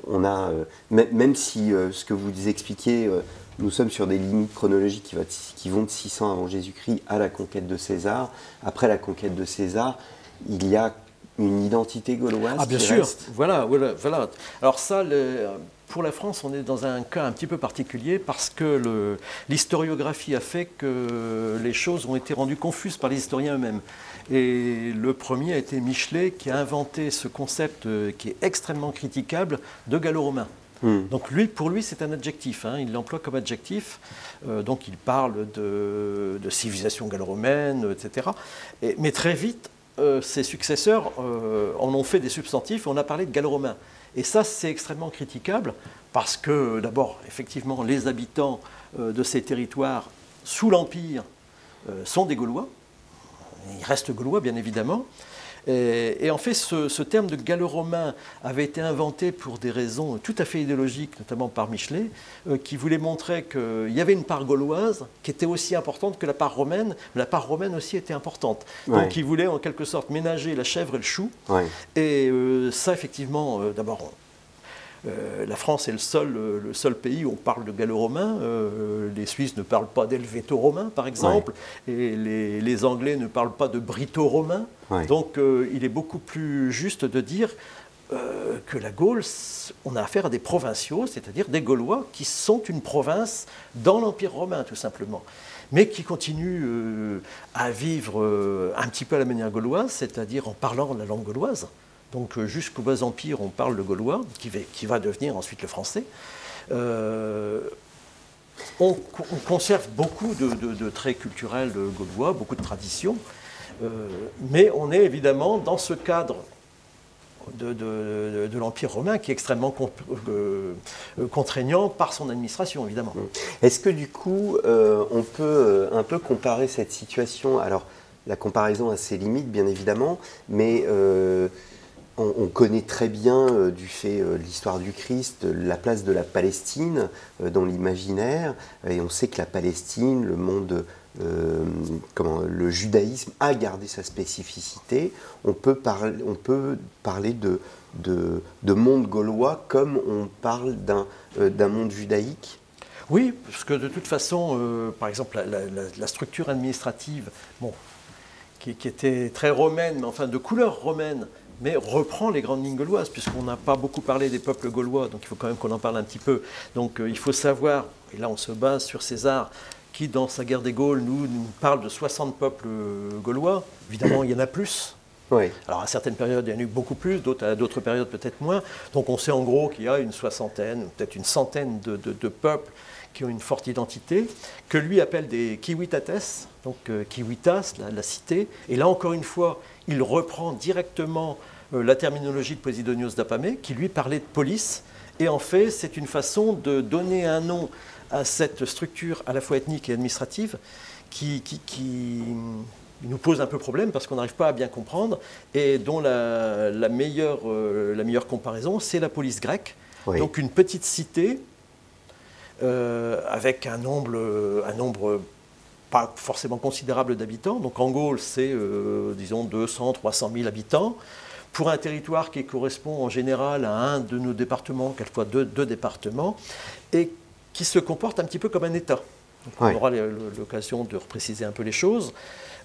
on a, même si ce que vous expliquez, nous sommes sur des limites chronologiques qui vont de 600 avant Jésus-Christ à la conquête de César. Après la conquête de César, il y a une identité gauloise bien qui sûr, reste. voilà. Alors ça, pour la France, on est dans un cas un petit peu particulier parce que l'historiographie a fait que les choses ont été rendues confuses par les historiens eux-mêmes. Et le premier a été Michelet qui a inventé ce concept qui est extrêmement critiquable de gallo-romain. Donc pour lui, c'est un adjectif, hein, il l'emploie comme adjectif, donc il parle de civilisation gallo-romaine, etc. Mais très vite, ses successeurs en ont fait des substantifs et on a parlé de gallo-romain. Et ça, c'est extrêmement critiquable parce que, d'abord, effectivement, les habitants de ces territoires sous l'Empire sont des Gaulois. Ils restent Gaulois, bien évidemment. Et en fait, ce terme de gallo-romain avait été inventé pour des raisons tout à fait idéologiques, notamment par Michelet, qui voulait montrer qu'il y avait une part gauloise qui était aussi importante que la part romaine, mais la part romaine aussi était importante. Donc il voulait en quelque sorte ménager la chèvre et le chou. Et ça, effectivement, d'abord, la France est le seul pays où on parle de gallo-romain. Les Suisses ne parlent pas d'helvéto-romain, par exemple, et les Anglais ne parlent pas de brito-romain. Donc il est beaucoup plus juste de dire que la Gaule, on a affaire à des provinciaux, c'est-à-dire des Gaulois qui sont une province dans l'Empire romain, tout simplement, mais qui continuent à vivre un petit peu à la manière gauloise, c'est-à-dire en parlant la langue gauloise. Donc jusqu'au Bas Empire, on parle le gaulois, qui va devenir ensuite le français. On conserve beaucoup de traits culturels gaulois, beaucoup de traditions, mais on est évidemment dans ce cadre de l'Empire romain qui est extrêmement contraignant par son administration, évidemment. Est-ce que du coup, on peut un peu comparer cette situation? Alors, la comparaison a ses limites, bien évidemment, mais on connaît très bien, du fait de l'histoire du Christ, la place de la Palestine dans l'imaginaire, et on sait que la Palestine, le monde, le judaïsme a gardé sa spécificité. On peut parler de monde gaulois comme on parle d'un monde judaïque. Oui, parce que de toute façon, par exemple, la structure administrative, qui était très romaine, mais enfin de couleur romaine, mais reprend les grandes lignes gauloises, puisqu'on n'a pas beaucoup parlé des peuples gaulois, donc il faut quand même qu'on en parle un petit peu. Donc il faut savoir, et là on se base sur César, qui dans sa guerre des Gaules nous parle de 60 peuples gaulois. Évidemment, il y en a plus. Alors à certaines périodes, il y en a eu beaucoup plus, à d'autres périodes peut-être moins. Donc on sait en gros qu'il y a une soixantaine, peut-être une centaine de peuples qui ont une forte identité, que lui appelle des Civitas, donc Civitas, la cité. Et là encore une fois, il reprend directement la terminologie de Posidonios d'Apamée, qui lui parlait de police. Et en fait, c'est une façon de donner un nom à cette structure à la fois ethnique et administrative qui nous pose un peu problème parce qu'on n'arrive pas à bien comprendre et dont la meilleure comparaison, c'est la police grecque. Donc une petite cité avec un nombre pas forcément considérable d'habitants. Donc en Gaule, c'est, disons, 200, 300 000 habitants. Pour un territoire qui correspond en général à un de nos départements, quelquefois deux départements, et qui se comporte un petit peu comme un État. Donc on aura l'occasion de repréciser un peu les choses.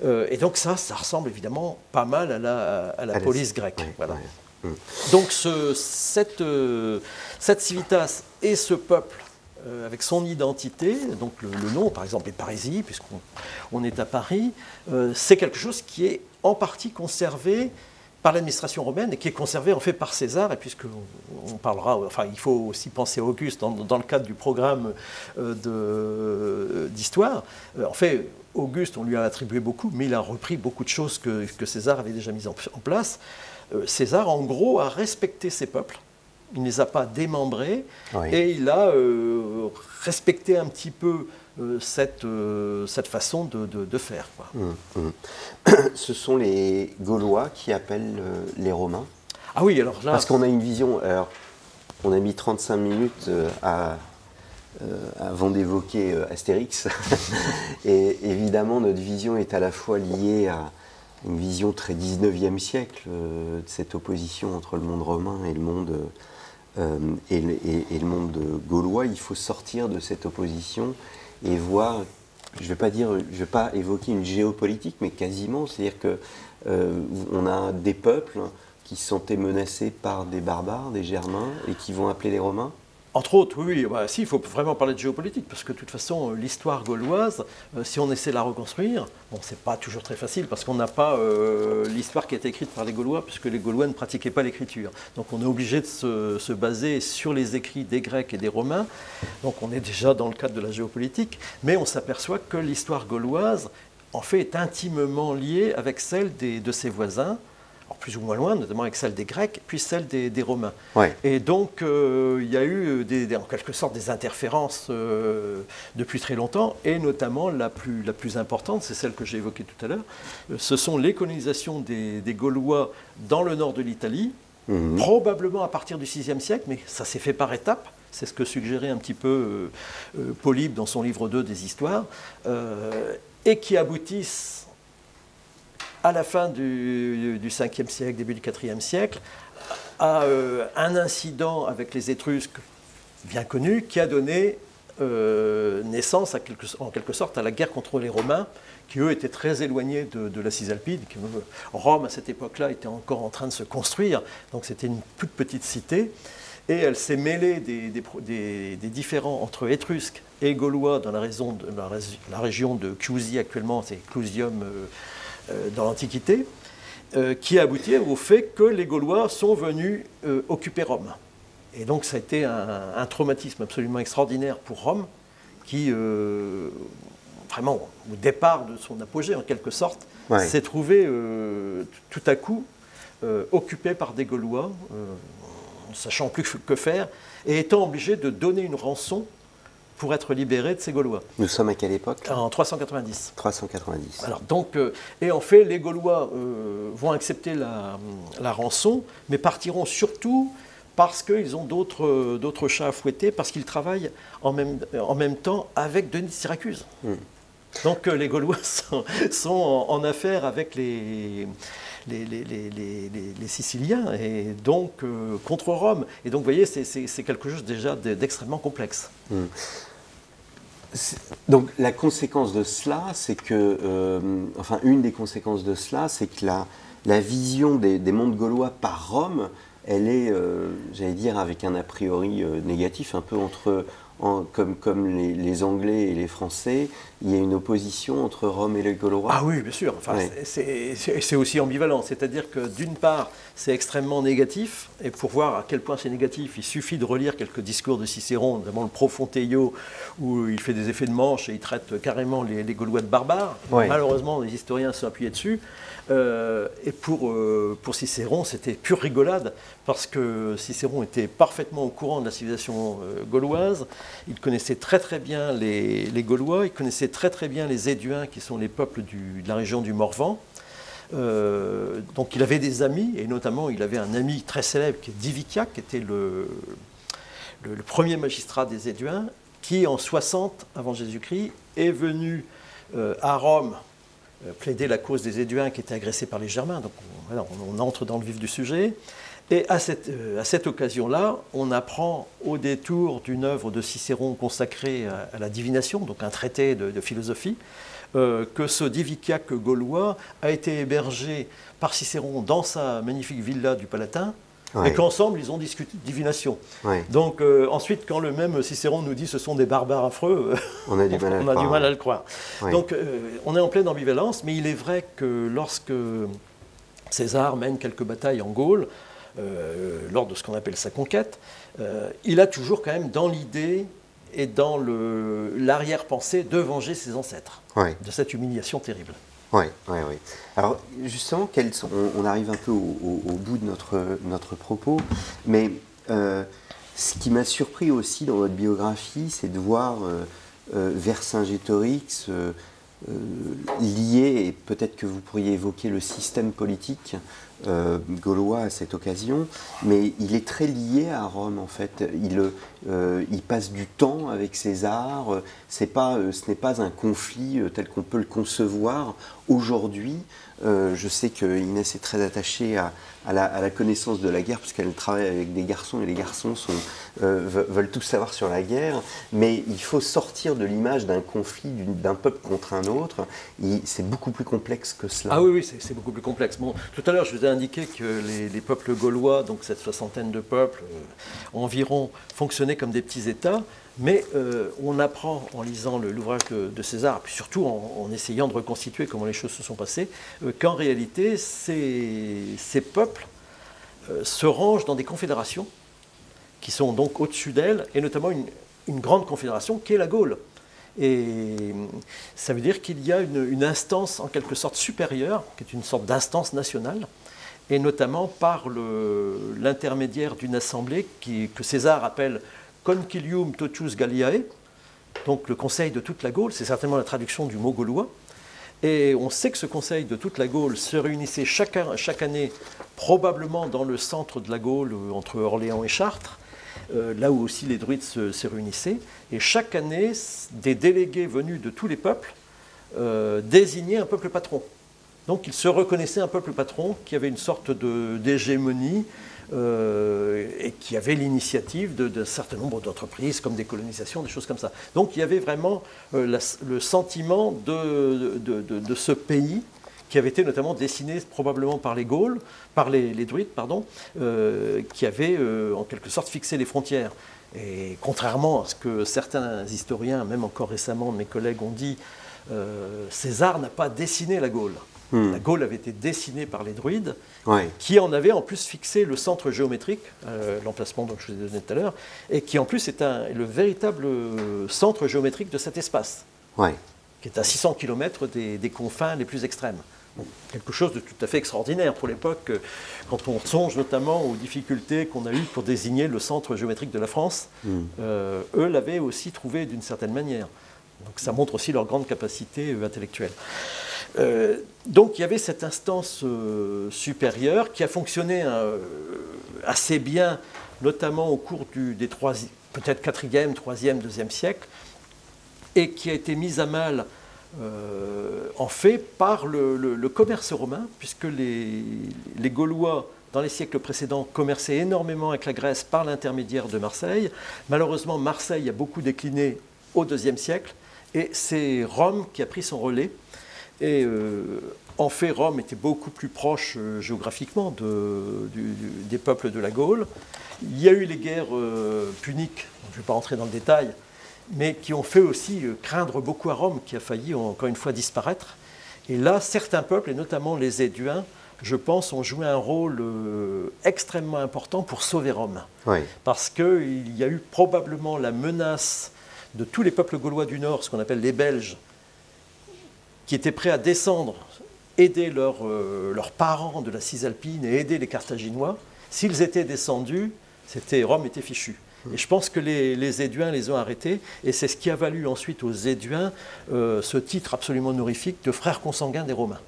Et donc ça ressemble évidemment pas mal à la police grecque. Voilà. Donc cette civitas et ce peuple avec son identité, donc le nom, par exemple, est parisien, puisqu'on est à Paris, c'est quelque chose qui est en partie conservé par l'administration romaine et qui est conservé en fait par César. Et puisqu'on parlera, enfin, il faut aussi penser à Auguste dans le cadre du programme d'histoire. En fait, Auguste, on lui a attribué beaucoup, mais il a repris beaucoup de choses que César avait déjà mises en place. César, en gros, a respecté ses peuples. Il ne les a pas démembrés, oui. Et il a respecté un petit peu cette façon de faire, quoi. Ce sont les Gaulois qui appellent les Romains. Ah oui, alors là... Parce qu'on a une vision... Alors, on a mis 35 minutes avant d'évoquer Astérix. Et évidemment, notre vision est à la fois liée à une vision très 19e siècle de cette opposition entre le monde romain et le monde... et le monde gaulois. Il faut sortir de cette opposition et voir, je ne vais pas évoquer une géopolitique, mais quasiment, c'est-à-dire qu'on a des peuples qui se sentaient menacés par des barbares, des Germains, et qui vont appeler les Romains. Entre autres, oui, bah, si, il faut vraiment parler de géopolitique, parce que de toute façon, l'histoire gauloise, si on essaie de la reconstruire, bon, c'est pas toujours très facile, parce qu'on n'a pas l'histoire qui a été écrite par les Gaulois, puisque les Gaulois ne pratiquaient pas l'écriture. Donc on est obligé de se baser sur les écrits des Grecs et des Romains, donc on est déjà dans le cadre de la géopolitique, mais on s'aperçoit que l'histoire gauloise, en fait, est intimement liée avec celle de ses voisins, alors plus ou moins loin, notamment avec celle des Grecs, puis celle des Romains. Ouais. Et donc, il y a eu en quelque sorte des interférences depuis très longtemps, et notamment la plus importante, c'est celle que j'ai évoquée tout à l'heure, ce sont les colonisations des Gaulois dans le nord de l'Italie, probablement à partir du VIe siècle, mais ça s'est fait par étapes. C'est ce que suggérait un petit peu Polybe dans son livre 2 des histoires, et qui aboutissent à la fin du 5e siècle, début du 4e siècle, à un incident avec les Étrusques bien connu qui a donné naissance en quelque sorte à la guerre contre les Romains, qui eux étaient très éloignés de la Cisalpine. Rome à cette époque-là était encore en train de se construire, donc c'était une toute petite cité, et elle s'est mêlée des différends entre Étrusques et Gaulois dans la région de Chiusi actuellement, c'est Clusium dans l'Antiquité, qui a abouti au fait que les Gaulois sont venus occuper Rome. Et donc ça a été un traumatisme absolument extraordinaire pour Rome, qui, vraiment, au départ de son apogée, en quelque sorte, s'est trouvé tout à coup occupé par des Gaulois, ne sachant plus que faire, et étant obligé de donner une rançon pour être libéré de ces Gaulois. Nous sommes à quelle époque? En 390. 390. Alors, donc, et en fait, les Gaulois vont accepter la rançon, mais partiront surtout parce qu'ils ont d'autres chats à fouetter, parce qu'ils travaillent en même temps avec Denis de Syracuse. Donc les Gaulois sont en affaire avec les Siciliens, et donc contre Rome. Et donc, vous voyez, c'est quelque chose déjà d'extrêmement complexe. Donc la conséquence de cela, c'est que, enfin une des conséquences de cela, c'est que la vision des mondes gaulois par Rome, elle est, j'allais dire, avec un a priori négatif, un peu comme les Anglais et les Français, il y a une opposition entre Rome et les Gaulois. Ah oui, bien sûr. Enfin, c'est aussi ambivalent. C'est-à-dire que d'une part, c'est extrêmement négatif. Et pour voir à quel point c'est négatif, il suffit de relire quelques discours de Cicéron, notamment le Pro Fonteio, où il fait des effets de manche et il traite carrément les Gaulois de barbares. Malheureusement, les historiens se sont appuyés dessus. Et pour Cicéron, c'était pure rigolade, parce que Cicéron était parfaitement au courant de la civilisation gauloise. Il connaissait très très bien les Gaulois, il connaissait très très bien les Éduins, qui sont les peuples de la région du Morvan. Donc il avait des amis, et notamment il avait un ami très célèbre qui est Divicia, qui était le premier magistrat des Éduins, qui en 60 avant Jésus-Christ est venu à Rome plaider la cause des Éduins qui étaient agressés par les Germains. Donc on entre dans le vif du sujet. Et à cette occasion-là, on apprend au détour d'une œuvre de Cicéron consacrée à la divination, donc un traité de philosophie, que ce diviciaque gaulois a été hébergé par Cicéron dans sa magnifique villa du Palatin, et qu'ensemble, ils ont discuté de divination. Donc, ensuite, quand le même Cicéron nous dit « ce sont des barbares affreux », on a du mal à le croire. Donc, on est en pleine ambivalence, mais il est vrai que lorsque César mène quelques batailles en Gaule, lors de ce qu'on appelle sa conquête, il a toujours quand même dans l'idée et dans l'arrière-pensée de venger ses ancêtres de cette humiliation terrible. Oui. Alors justement, on arrive un peu au bout de notre propos, mais ce qui m'a surpris aussi dans votre biographie, c'est de voir Vercingétorix lié, et peut-être que vous pourriez évoquer le système politique gaulois à cette occasion, mais il est très lié à Rome en fait. Il passe du temps avec César. Ce n'est pas un conflit tel qu'on peut le concevoir aujourd'hui. Je sais que Inès est très attachée à la connaissance de la guerre, puisqu'elle travaille avec des garçons, et les garçons veulent tout savoir sur la guerre. Mais il faut sortir de l'image d'un conflit d'un peuple contre un autre. C'est beaucoup plus complexe que cela. Ah oui, c'est beaucoup plus complexe. Bon, tout à l'heure, je vous ai indiqué que les peuples gaulois, donc cette soixantaine de peuples environ, fonctionnaient comme des petits États. Mais on apprend en lisant l'ouvrage de César, puis surtout en essayant de reconstituer comment les choses se sont passées, qu'en réalité, ces peuples se rangent dans des confédérations qui sont donc au-dessus d'elles, et notamment une grande confédération qui est la Gaule. Et ça veut dire qu'il y a une instance en quelque sorte supérieure, qui est une sorte d'instance nationale, et notamment par l'intermédiaire d'une assemblée que César appelle Concilium Totius Galliae, donc le conseil de toute la Gaule, c'est certainement la traduction du mot gaulois. Et on sait que ce conseil de toute la Gaule se réunissait chaque année, probablement dans le centre de la Gaule, entre Orléans et Chartres, là où aussi les druides se réunissaient. Et chaque année, des délégués venus de tous les peuples désignaient un peuple patron. Donc ils se reconnaissaient un peuple patron qui avait une sorte d'hégémonie, et qui avait l'initiative d'un certain nombre d'entreprises, comme des colonisations, des choses comme ça. Donc il y avait vraiment le sentiment de ce pays qui avait été notamment dessiné probablement par les Gaules, par les druides, pardon, qui avaient en quelque sorte fixé les frontières. Et contrairement à ce que certains historiens, même encore récemment mes collègues, ont dit, César n'a pas dessiné la Gaule. La Gaule avait été dessinée par les druides, qui en avaient en plus fixé le centre géométrique, l'emplacement dont je vous ai donné tout à l'heure, et qui en plus est le véritable centre géométrique de cet espace, qui est à 600 km des confins les plus extrêmes. Donc, quelque chose de tout à fait extraordinaire pour l'époque, quand on songe notamment aux difficultés qu'on a eues pour désigner le centre géométrique de la France. Eux l'avaient aussi trouvé d'une certaine manière. Donc ça montre aussi leur grande capacité intellectuelle. Donc il y avait cette instance supérieure qui a fonctionné assez bien, notamment au cours des peut-être 4e, 3e, 2e siècle, et qui a été mise à mal en fait par le commerce romain, puisque les Gaulois, dans les siècles précédents, commerçaient énormément avec la Grèce par l'intermédiaire de Marseille. Malheureusement, Marseille a beaucoup décliné au IIe siècle, et c'est Rome qui a pris son relais. Et en fait, Rome était beaucoup plus proche géographiquement des peuples de la Gaule. Il y a eu les guerres puniques, je ne vais pas rentrer dans le détail, mais qui ont fait aussi craindre beaucoup à Rome, qui a failli encore une fois disparaître. Et là, certains peuples, et notamment les Éduins, je pense, ont joué un rôle extrêmement important pour sauver Rome. Parce qu'il y a eu probablement la menace de tous les peuples gaulois du Nord, ce qu'on appelle les Belges, qui étaient prêts à descendre, aider leurs parents de la Cisalpine et aider les Carthaginois. S'ils étaient descendus, Rome était fichue. Et je pense que les Éduins les ont arrêtés, et c'est ce qui a valu ensuite aux Éduins ce titre absolument honorifique de frères consanguins des Romains.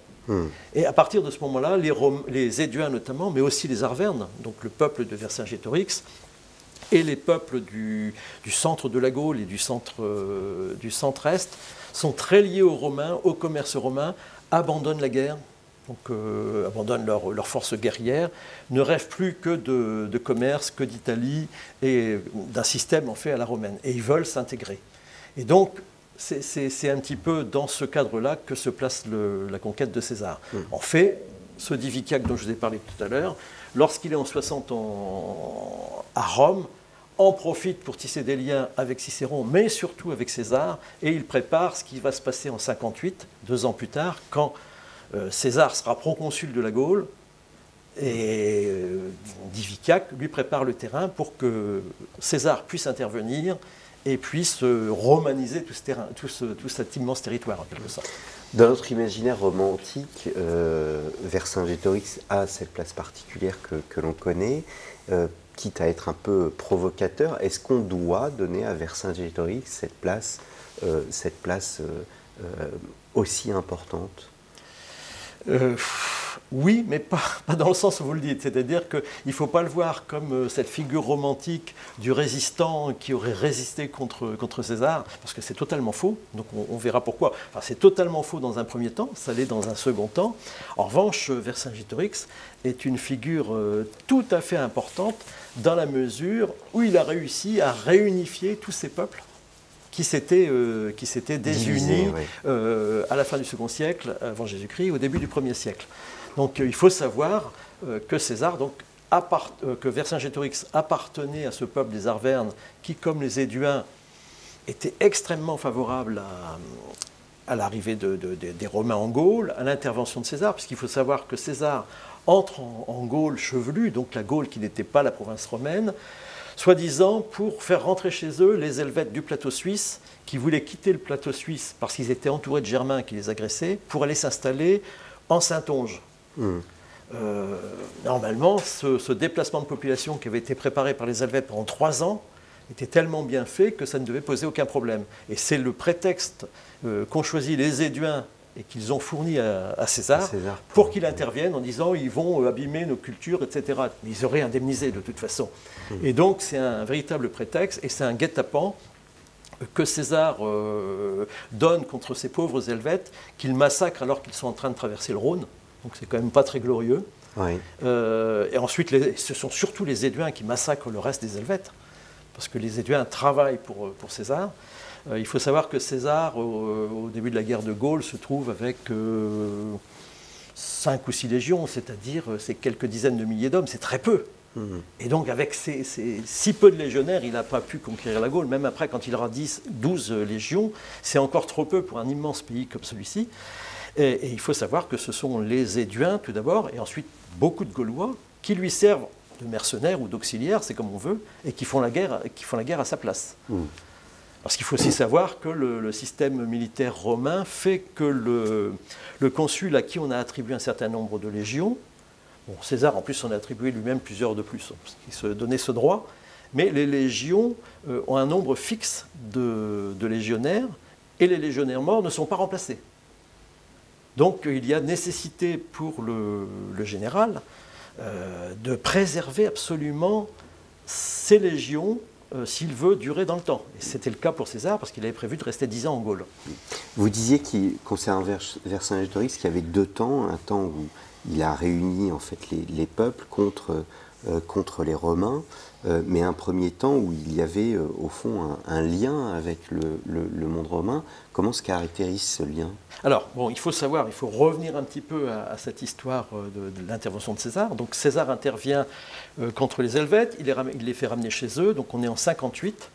Et à partir de ce moment-là, les Éduins notamment, mais aussi les Arvernes, donc le peuple de Vercingétorix, et les peuples du centre de la Gaule et du centre-est, sont très liés aux Romains, au commerce romain, abandonnent la guerre, donc abandonnent leurs forces guerrières, ne rêvent plus que de commerce, que d'Italie et d'un système en fait à la romaine. Et ils veulent s'intégrer. Et donc, c'est un petit peu dans ce cadre-là que se place la conquête de César. En fait, ce Diviciaque dont je vous ai parlé tout à l'heure, lorsqu'il est en 60 à Rome, en profite pour tisser des liens avec Cicéron, mais surtout avec César, et il prépare ce qui va se passer en 58, 2 ans plus tard, quand César sera proconsul de la Gaule, et Diviciaque lui prépare le terrain pour que César puisse intervenir et puisse romaniser tout ce terrain, tout cet immense territoire en quelque sorte. Dans notre imaginaire romantique, Vercingétorix a cette place particulière que l'on connaît. Quitte à être un peu provocateur, est-ce qu'on doit donner à Vercingétorix cette place aussi importante? Oui, mais pas dans le sens où vous le dites. C'est-à-dire qu'il ne faut pas le voir comme cette figure romantique du résistant qui aurait résisté contre César, parce que c'est totalement faux. Donc on verra pourquoi. Enfin, c'est totalement faux dans un premier temps, ça l'est dans un second temps. En revanche, Vercingétorix est une figure tout à fait importante dans la mesure où il a réussi à réunifier tous ces peuples qui s'étaient désunis à la fin du second siècle avant Jésus-Christ, au début du 1er siècle. Donc il faut savoir que que Vercingétorix appartenait à ce peuple des Arvernes qui, comme les Éduins, était extrêmement favorable à l'arrivée des Romains en Gaule, à l'intervention de César, puisqu'il faut savoir que César entre en Gaule chevelue, donc la Gaule qui n'était pas la province romaine, soi-disant pour faire rentrer chez eux les Helvètes du plateau suisse qui voulaient quitter le plateau suisse parce qu'ils étaient entourés de Germains qui les agressaient pour aller s'installer en Saintonge. Normalement, ce déplacement de population qui avait été préparé par les Helvètes pendant 3 ans était tellement bien fait que ça ne devait poser aucun problème. Et c'est le prétexte qu'ont choisi les Éduins et qu'ils ont fourni à César pour qu'il intervienne en disant ils vont abîmer nos cultures, etc. Mais ils auraient indemnisé de toute façon. Et donc c'est un véritable prétexte et c'est un guet-apens que César donne contre ces pauvres Helvètes qu'il massacre alors qu'ils sont en train de traverser le Rhône. Donc c'est quand même pas très glorieux. Oui. Et ensuite, ce sont surtout les Éduins qui massacrent le reste des Helvètes, parce que les Éduins travaillent pour César. Il faut savoir que César, au début de la guerre de Gaule, se trouve avec 5 ou 6 légions, c'est-à-dire c'est quelques dizaines de milliers d'hommes, c'est très peu. Et donc avec ces si peu de légionnaires, il n'a pas pu conquérir la Gaule. Même après, quand il aura 12 légions, c'est encore trop peu pour un immense pays comme celui-ci. Et il faut savoir que ce sont les Éduins tout d'abord, et ensuite beaucoup de Gaulois, qui lui servent de mercenaires ou d'auxiliaires, c'est comme on veut, et qui font la guerre à sa place. Parce qu'il faut aussi savoir que le système militaire romain fait que le consul à qui on a attribué un certain nombre de légions, bon, César en plus en a attribué lui-même plusieurs de plus, parce qu'il se donnait ce droit, mais les légions ont un nombre fixe de légionnaires, et les légionnaires morts ne sont pas remplacés. Donc il y a nécessité pour le général de préserver absolument ces légions s'il veut durer dans le temps. Et c'était le cas pour César parce qu'il avait prévu de rester 10 ans en Gaule. Vous disiez concernant Vercingétorix qu'il y avait 2 temps, un temps où il a réuni en fait les peuples contre les Romains, mais un premier temps où il y avait au fond un lien avec le monde romain. Comment se caractérise ce lien? Alors, bon, il faut revenir un petit peu à cette histoire de l'intervention de César. Donc César intervient contre les Helvètes, il les fait ramener chez eux, donc on est en 58.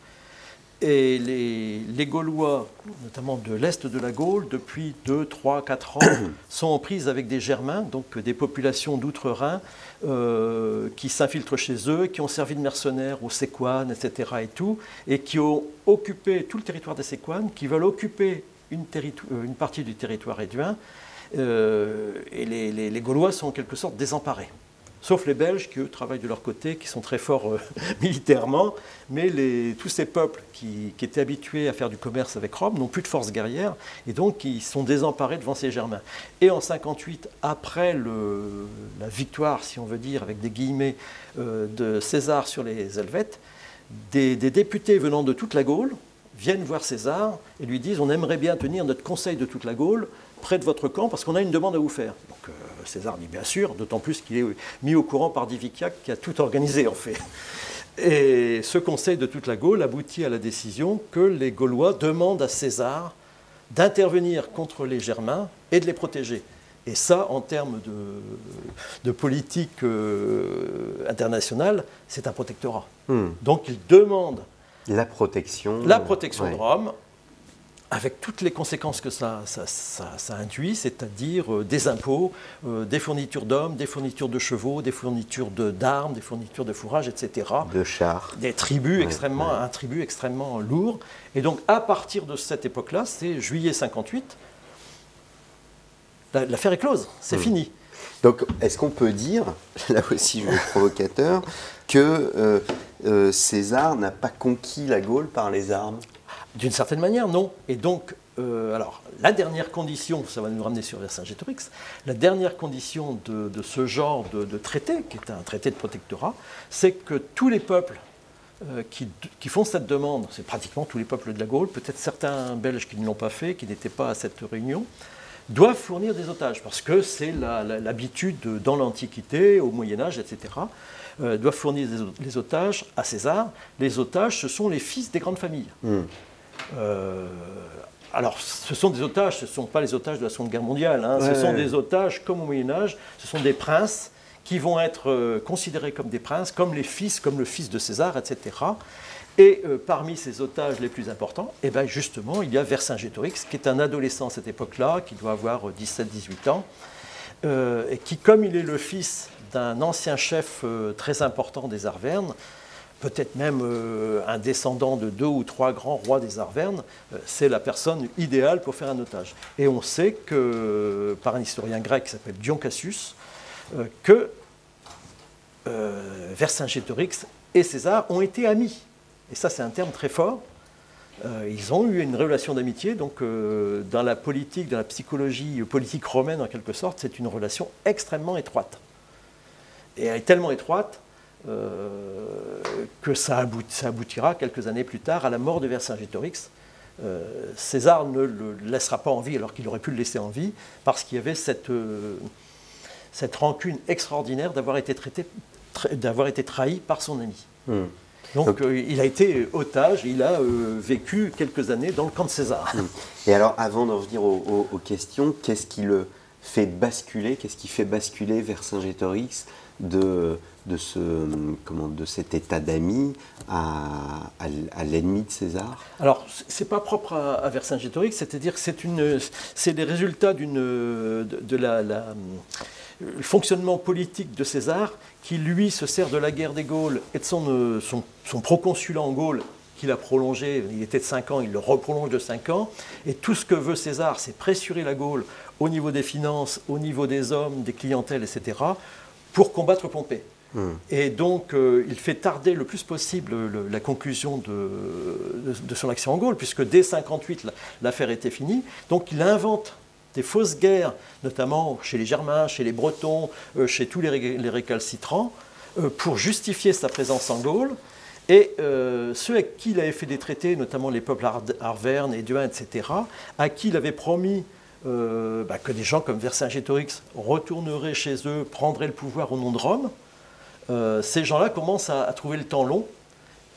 Et les Gaulois, notamment de l'est de la Gaule, depuis 2, 3, 4 ans, sont en prise avec des Germains, donc des populations d'outre-Rhin, qui s'infiltrent chez eux, qui ont servi de mercenaires aux Séquanes, etc. et qui ont occupé tout le territoire des Séquanes, qui veulent occuper une partie du territoire éduin. Et les Gaulois sont en quelque sorte désemparés. Sauf les Belges qui, eux, travaillent de leur côté, qui sont très forts militairement, mais tous ces peuples qui étaient habitués à faire du commerce avec Rome n'ont plus de force guerrière, et donc ils sont désemparés devant ces Germains. Et en 58, après la victoire, si on veut dire, avec des guillemets, de César sur les Helvètes, des députés venant de toute la Gaule viennent voir César et lui disent « On aimerait bien tenir notre conseil de toute la Gaule près de votre camp parce qu'on a une demande à vous faire. » Donc César dit « Bien sûr », d'autant plus qu'il est mis au courant par Diviciaque qui a tout organisé en fait. Et ce conseil de toute la Gaule aboutit à la décision que les Gaulois demandent à César d'intervenir contre les Germains et de les protéger. Et ça, en termes de politique internationale, c'est un protectorat. Donc il demande la protection de Rome, avec toutes les conséquences que ça induit, c'est-à-dire des impôts, des fournitures d'hommes, des fournitures de chevaux, des fournitures d'armes, des fournitures de fourrage, etc. De chars. Des tribus un tribut extrêmement lourd. Et donc, à partir de cette époque-là, c'est juillet 58, l'affaire est close, c'est fini. Donc, est-ce qu'on peut dire, là aussi je vais être provocateur, que César n'a pas conquis la Gaule par les armes? D'une certaine manière, non. Et donc, alors, la dernière condition, ça va nous ramener sur Vercingétorix, la dernière condition de ce genre de traité, qui est un traité de protectorat, c'est que tous les peuples qui font cette demande, c'est pratiquement tous les peuples de la Gaule, peut-être certains Belges qui ne l'ont pas fait, qui n'étaient pas à cette réunion, doivent fournir des otages, parce que c'est l'habitude dans l'Antiquité, au Moyen-Âge, etc., doivent fournir les otages à César. Les otages, ce sont les fils des grandes familles. Alors, ce sont des otages, ce ne sont pas les otages de la Seconde Guerre mondiale, ce sont des otages comme au Moyen-Âge, ce sont des princes qui vont être considérés comme des princes, comme les fils, comme le fils de César, etc. Et parmi ces otages les plus importants, eh ben justement, il y a Vercingétorix, qui est un adolescent à cette époque-là, qui doit avoir 17-18 ans, et qui, comme il est le fils d'un ancien chef très important des Arvernes, peut-être même un descendant de 2 ou 3 grands rois des Arvernes, c'est la personne idéale pour faire un otage. Et on sait que, par un historien grec qui s'appelle Dion Cassius, que Vercingétorix et César ont été amis. Et ça, c'est un terme très fort. Ils ont eu une relation d'amitié, donc dans la politique, dans la psychologie politique romaine en quelque sorte, c'est une relation extrêmement étroite. Et elle est tellement étroite que ça aboutira quelques années plus tard à la mort de Vercingétorix. César ne le laissera pas en vie alors qu'il aurait pu le laisser en vie, parce qu'il y avait cette rancune extraordinaire d'avoir été trahi par son ami. Donc il a été otage, il a vécu quelques années dans le camp de César. Et alors, avant d'en venir aux questions, qu'est-ce qui le fait basculer, qu'est-ce qui fait basculer Vercingétorix de cet état d'ami à l'ennemi de César? Alors, ce n'est pas propre à Vercingétorix, c'est-à-dire que c'est les résultats le fonctionnement politique de César, qui lui se sert de la guerre des Gaules et de son proconsulat en Gaule, qu'il a prolongé, il était de 5 ans, il le reprolonge de 5 ans, et tout ce que veut César, c'est pressurer la Gaule au niveau des finances, au niveau des hommes, des clientèles, etc., pour combattre Pompée. Et donc, il fait tarder le plus possible la conclusion de son action en Gaule, puisque dès 58, l'affaire était finie. Donc, il invente des fausses guerres, notamment chez les Germains, chez les Bretons, chez tous les récalcitrants, pour justifier sa présence en Gaule. Et ceux avec qui il avait fait des traités, notamment les peuples arvernes, éduins, etc., à qui il avait promis que des gens comme Vercingétorix retourneraient chez eux, prendraient le pouvoir au nom de Rome, ces gens-là commencent à trouver le temps long,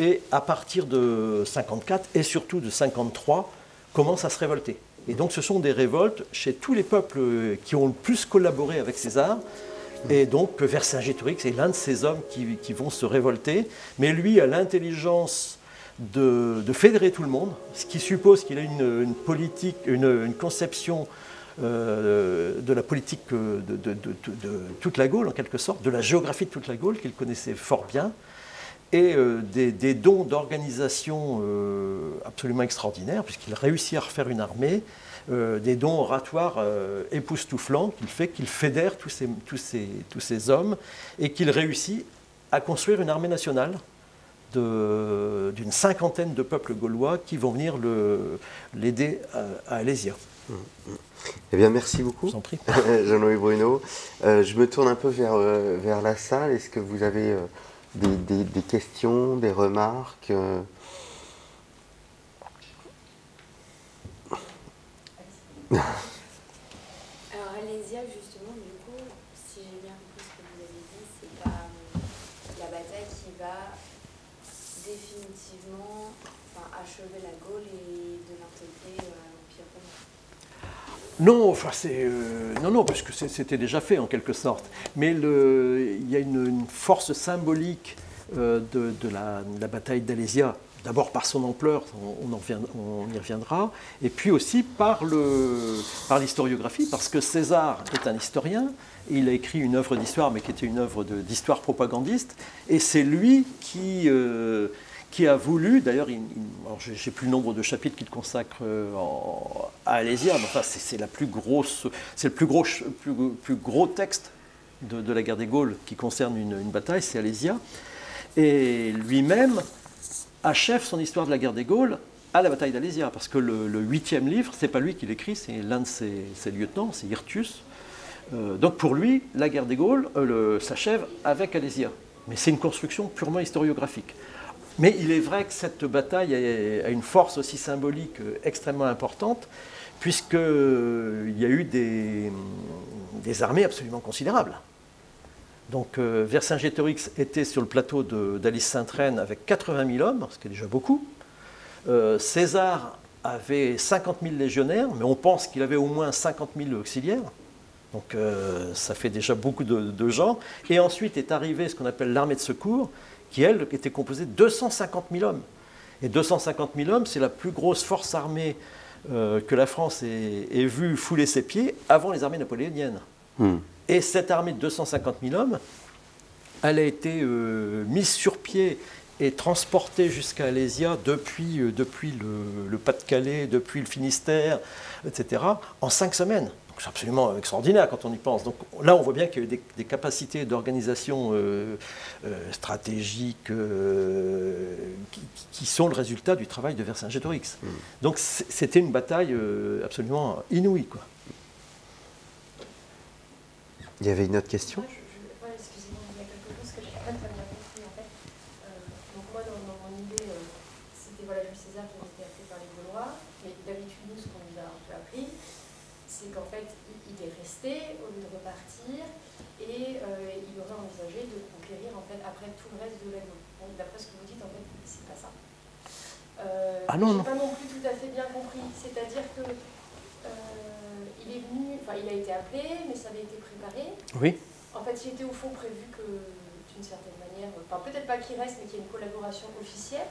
et à partir de 54 et surtout de 53, commencent à se révolter. Et donc ce sont des révoltes chez tous les peuples qui ont le plus collaboré avec César. Et donc Vercingétorix est l'un de ces hommes qui vont se révolter. Mais lui a l'intelligence de fédérer tout le monde, ce qui suppose qu'il a une politique, une conception de la politique de toute la Gaule, en quelque sorte, de la géographie de toute la Gaule, qu'il connaissait fort bien, et des dons d'organisation absolument extraordinaires, puisqu'il réussit à refaire une armée, des dons oratoires époustouflants qu'il fédère tous ces hommes, et qu'il réussit à construire une armée nationale d'une 50aine de peuples gaulois qui vont venir l'aider à Alésia. Eh bien, merci beaucoup, Je vous en prie. Jean-Louis Bruno. Je me tourne un peu vers la salle. Est-ce que vous avez des questions, des remarques? Alors Alésia, justement, du coup, si j'ai bien compris ce que vous avez dit, c'est la bataille qui va définitivement achever la Gaule et de l'intégrer à l'Empire romain. Non, enfin non, parce que c'était déjà fait en quelque sorte. Mais il y a une force symbolique de la bataille d'Alésia. D'abord par son ampleur, on y reviendra, et puis aussi par l'historiographie, parce que César est un historien, il a écrit une œuvre d'histoire, mais qui était une œuvre d'histoire propagandiste, et c'est lui qui a voulu, d'ailleurs, je n'ai plus le nombre de chapitres qu'il consacre à Alésia, mais enfin, c'est le plus gros texte de la guerre des Gaules qui concerne une bataille, c'est Alésia, et lui-même achève son histoire de la guerre des Gaules à la bataille d'Alésia, parce que le 8e livre, c'est pas lui qui l'écrit, c'est l'un de ses lieutenants, c'est Hirtius. Donc pour lui, la guerre des Gaules s'achève avec Alésia. Mais c'est une construction purement historiographique. Mais il est vrai que cette bataille a une force aussi symbolique extrêmement importante, puisqu'il y a eu des armées absolument considérables. Donc Vercingétorix était sur le plateau d'Alis-Sainte-Reine avec 80 000 hommes, ce qui est déjà beaucoup. César avait 50 000 légionnaires, mais on pense qu'il avait au moins 50 000 auxiliaires. Donc ça fait déjà beaucoup de gens. Et ensuite est arrivée ce qu'on appelle l'armée de secours, qui, elle, était composée de 250 000 hommes. Et 250 000 hommes, c'est la plus grosse force armée que la France ait vue fouler ses pieds avant les armées napoléoniennes. Et cette armée de 250 000 hommes, elle a été mise sur pied et transportée jusqu'à Alésia depuis le Pas-de-Calais, depuis le Finistère, etc., en 5 semaines. C'est absolument extraordinaire quand on y pense. Donc là, on voit bien qu'il y a eu des capacités d'organisation stratégique qui sont le résultat du travail de Vercingétorix. Donc c'était une bataille absolument inouïe, quoi. Il y avait une autre question ? Excusez-moi, il y a quelque chose que je n'ai pas très bien compris en fait. Donc moi, dans mon idée, c'était Jules César qui avait été appelé par les Gaulois, mais d'habitude, nous, ce qu'on nous a un peu appris, c'est qu'en fait, il est resté au lieu de repartir, et il aurait envisagé de conquérir en fait après tout le reste de la Gaule. Donc d'après ce que vous dites, en fait, c'est pas ça. Non, je n'ai pas non plus tout à fait bien compris. C'est-à-dire que il est venu, enfin il a été appelé, mais ça avait été préparé. Oui. En fait, il était au fond prévu que, d'une certaine manière, enfin peut-être pas qu'il reste, mais qu'il y ait une collaboration officielle.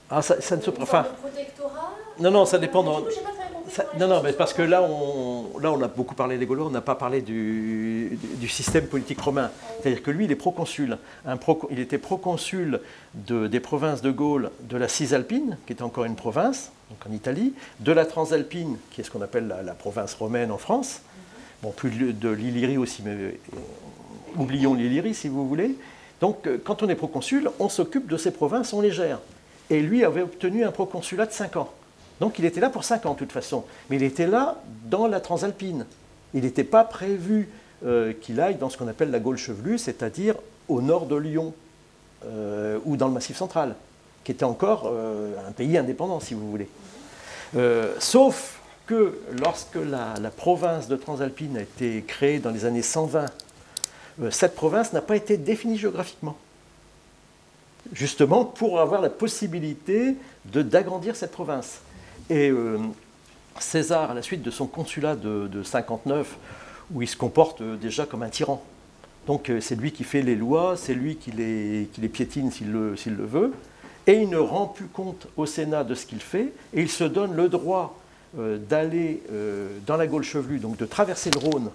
Ah, ça ne se enfin, le protectorat. Non, ça dépend. Du coup, j'ai pas très compris non, mais parce que là, on a beaucoup parlé des Gaulois, on n'a pas parlé du système politique romain. C'est-à-dire que lui, il est proconsul. Il était proconsul des provinces de Gaule, de la Cisalpine, qui était encore une province, donc en Italie, de la Transalpine, qui est ce qu'on appelle la province romaine en France. Bon, plus de l'Illyrie aussi, mais oublions l'Illyrie si vous voulez. Donc, quand on est proconsul, on s'occupe de ces provinces, on les gère. Et lui avait obtenu un proconsulat de 5 ans. Donc il était là pour 5 ans de toute façon. Mais il était là dans la Transalpine. Il n'était pas prévu qu'il aille dans ce qu'on appelle la Gaule chevelue, c'est-à-dire au nord de Lyon ou dans le Massif central, qui était encore un pays indépendant, si vous voulez. Sauf que lorsque la province de Transalpine a été créée dans les années 120, cette province n'a pas été définie géographiquement. Justement pour avoir la possibilité d'agrandir cette province. Et César, à la suite de son consulat de 59, où il se comporte déjà comme un tyran. Donc c'est lui qui fait les lois, c'est lui qui les piétine s'il le veut, et il ne rend plus compte au Sénat de ce qu'il fait, et il se donne le droit d'aller dans la Gaule chevelue, donc de traverser le Rhône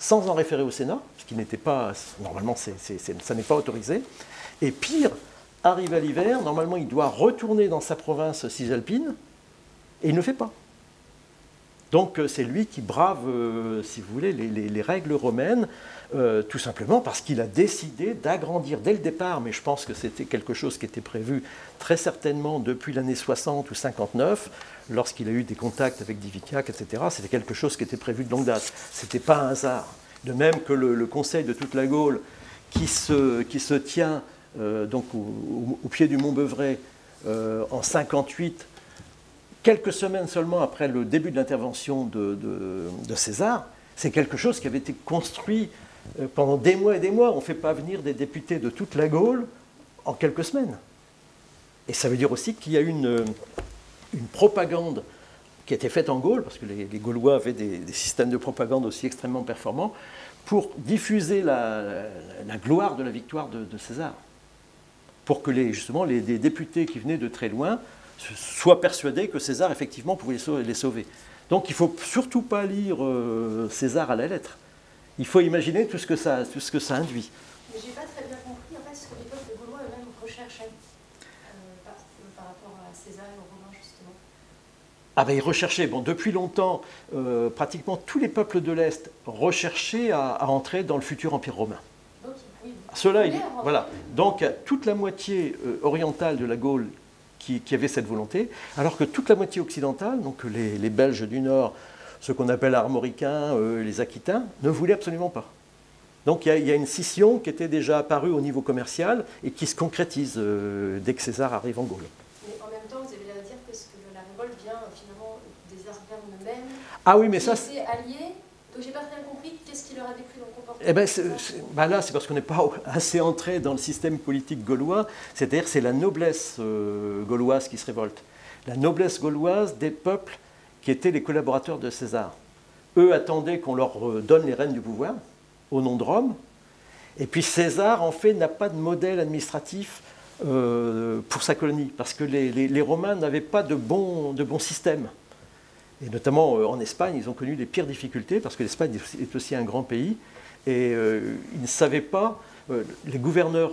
sans en référer au Sénat, ce qui n'était pas, normalement ça n'est pas autorisé, et pire, arrive à l'hiver, normalement il doit retourner dans sa province cisalpine, et il ne le fait pas. Donc c'est lui qui brave, si vous voulez, les règles romaines, tout simplement parce qu'il a décidé d'agrandir dès le départ, mais je pense que c'était quelque chose qui était prévu très certainement depuis l'année 60 ou 59, lorsqu'il a eu des contacts avec Diviciac, etc. C'était quelque chose qui était prévu de longue date. Ce n'était pas un hasard. De même que le Conseil de toute la Gaule, qui se tient donc au pied du Mont Beuvray en 58, quelques semaines seulement après le début de l'intervention de César, c'est quelque chose qui avait été construit pendant des mois et des mois. On ne fait pas venir des députés de toute la Gaule en quelques semaines. Et ça veut dire aussi qu'il y a une propagande qui était faite en Gaule, parce que les Gaulois avaient des systèmes de propagande aussi extrêmement performants, pour diffuser la gloire de la victoire de César. Pour que justement des députés qui venaient de très loin soient persuadés que César, effectivement, pouvait les sauver. Donc il ne faut surtout pas lire César à la lettre. Il faut imaginer tout ce que ça induit. Mais je n'ai pas très bien compris en fait, ce que les peuples gaulois eux-mêmes recherchaient par rapport à César et aux Romains, justement. Ah ben ils recherchaient, bon, depuis longtemps, pratiquement tous les peuples de l'Est recherchaient à entrer dans le futur Empire romain. Donc, oui, Cela, voilà. Donc toute la moitié orientale de la Gaule qui avait cette volonté, alors que toute la moitié occidentale, donc les Belges du Nord, ceux qu'on appelle armoricains, les Aquitains, ne voulaient absolument pas. Donc il y a une scission qui était déjà apparue au niveau commercial et qui se concrétise dès que César arrive en Gaule. Mais en même temps, vous avez l'air de dire que la révolte vient finalement des Arvernes eux-mêmes. Ah oui, mais ça... Qui étaient alliés. Donc j'ai pas très bien compris qu'est-ce qui leur a déplu dans le comportement. Eh ben, là, c'est parce qu'on n'est pas assez entré dans le système politique gaulois, c'est-à-dire c'est la noblesse gauloise qui se révolte. La noblesse gauloise des peuples qui étaient les collaborateurs de César. Eux attendaient qu'on leur donne les rênes du pouvoir, au nom de Rome, et puis César, en fait, n'a pas de modèle administratif pour sa colonie, parce que les Romains n'avaient pas de bon système. Et notamment en Espagne, ils ont connu les pires difficultés, parce que l'Espagne est aussi un grand pays, et ils ne savaient pas, les gouverneurs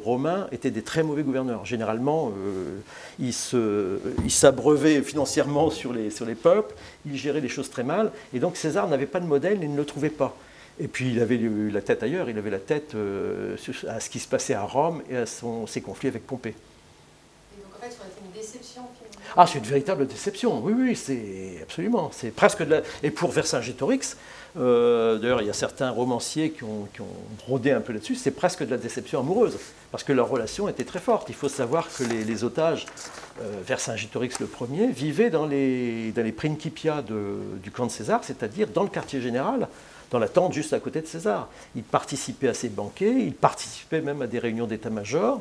romains étaient des très mauvais gouverneurs. Généralement, ils s'abreuvaient financièrement sur les peuples, ils géraient les choses très mal, et donc César n'avait pas de modèle et ne le trouvait pas. Et puis il avait la tête ailleurs, il avait la tête à ce qui se passait à Rome et à ses conflits avec Pompée. Et donc en fait, ça aurait été une déception finalement. Ah, c'est une véritable déception, oui, c'est absolument. C'est presque de la... Et pour Vercingétorix, d'ailleurs, il y a certains romanciers qui ont brodé un peu là-dessus, c'est presque de la déception amoureuse, parce que leur relation était très forte. Il faut savoir que les otages, Vercingétorix le premier, vivaient dans les principia du camp de César, c'est-à-dire dans le quartier général, dans la tente juste à côté de César. Ils participaient à ses banquets, ils participaient même à des réunions d'état-major.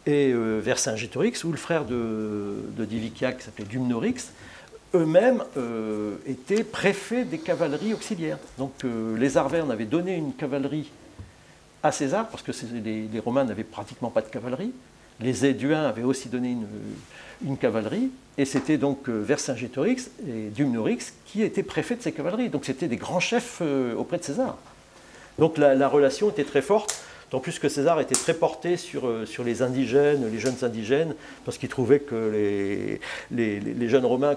Et Vercingétorix, ou le frère de Diviciac, qui s'appelait Dumnorix, eux-mêmes étaient préfets des cavaleries auxiliaires. Donc les Arvernes avaient donné une cavalerie à César, parce que les Romains n'avaient pratiquement pas de cavalerie. Les Éduins avaient aussi donné une cavalerie, et c'était donc Vercingétorix et Dumnorix qui étaient préfets de ces cavaleries. Donc c'était des grands chefs auprès de César. Donc la relation était très forte, d'autant plus que César était très porté sur les indigènes, les jeunes indigènes, parce qu'il trouvait que les jeunes Romains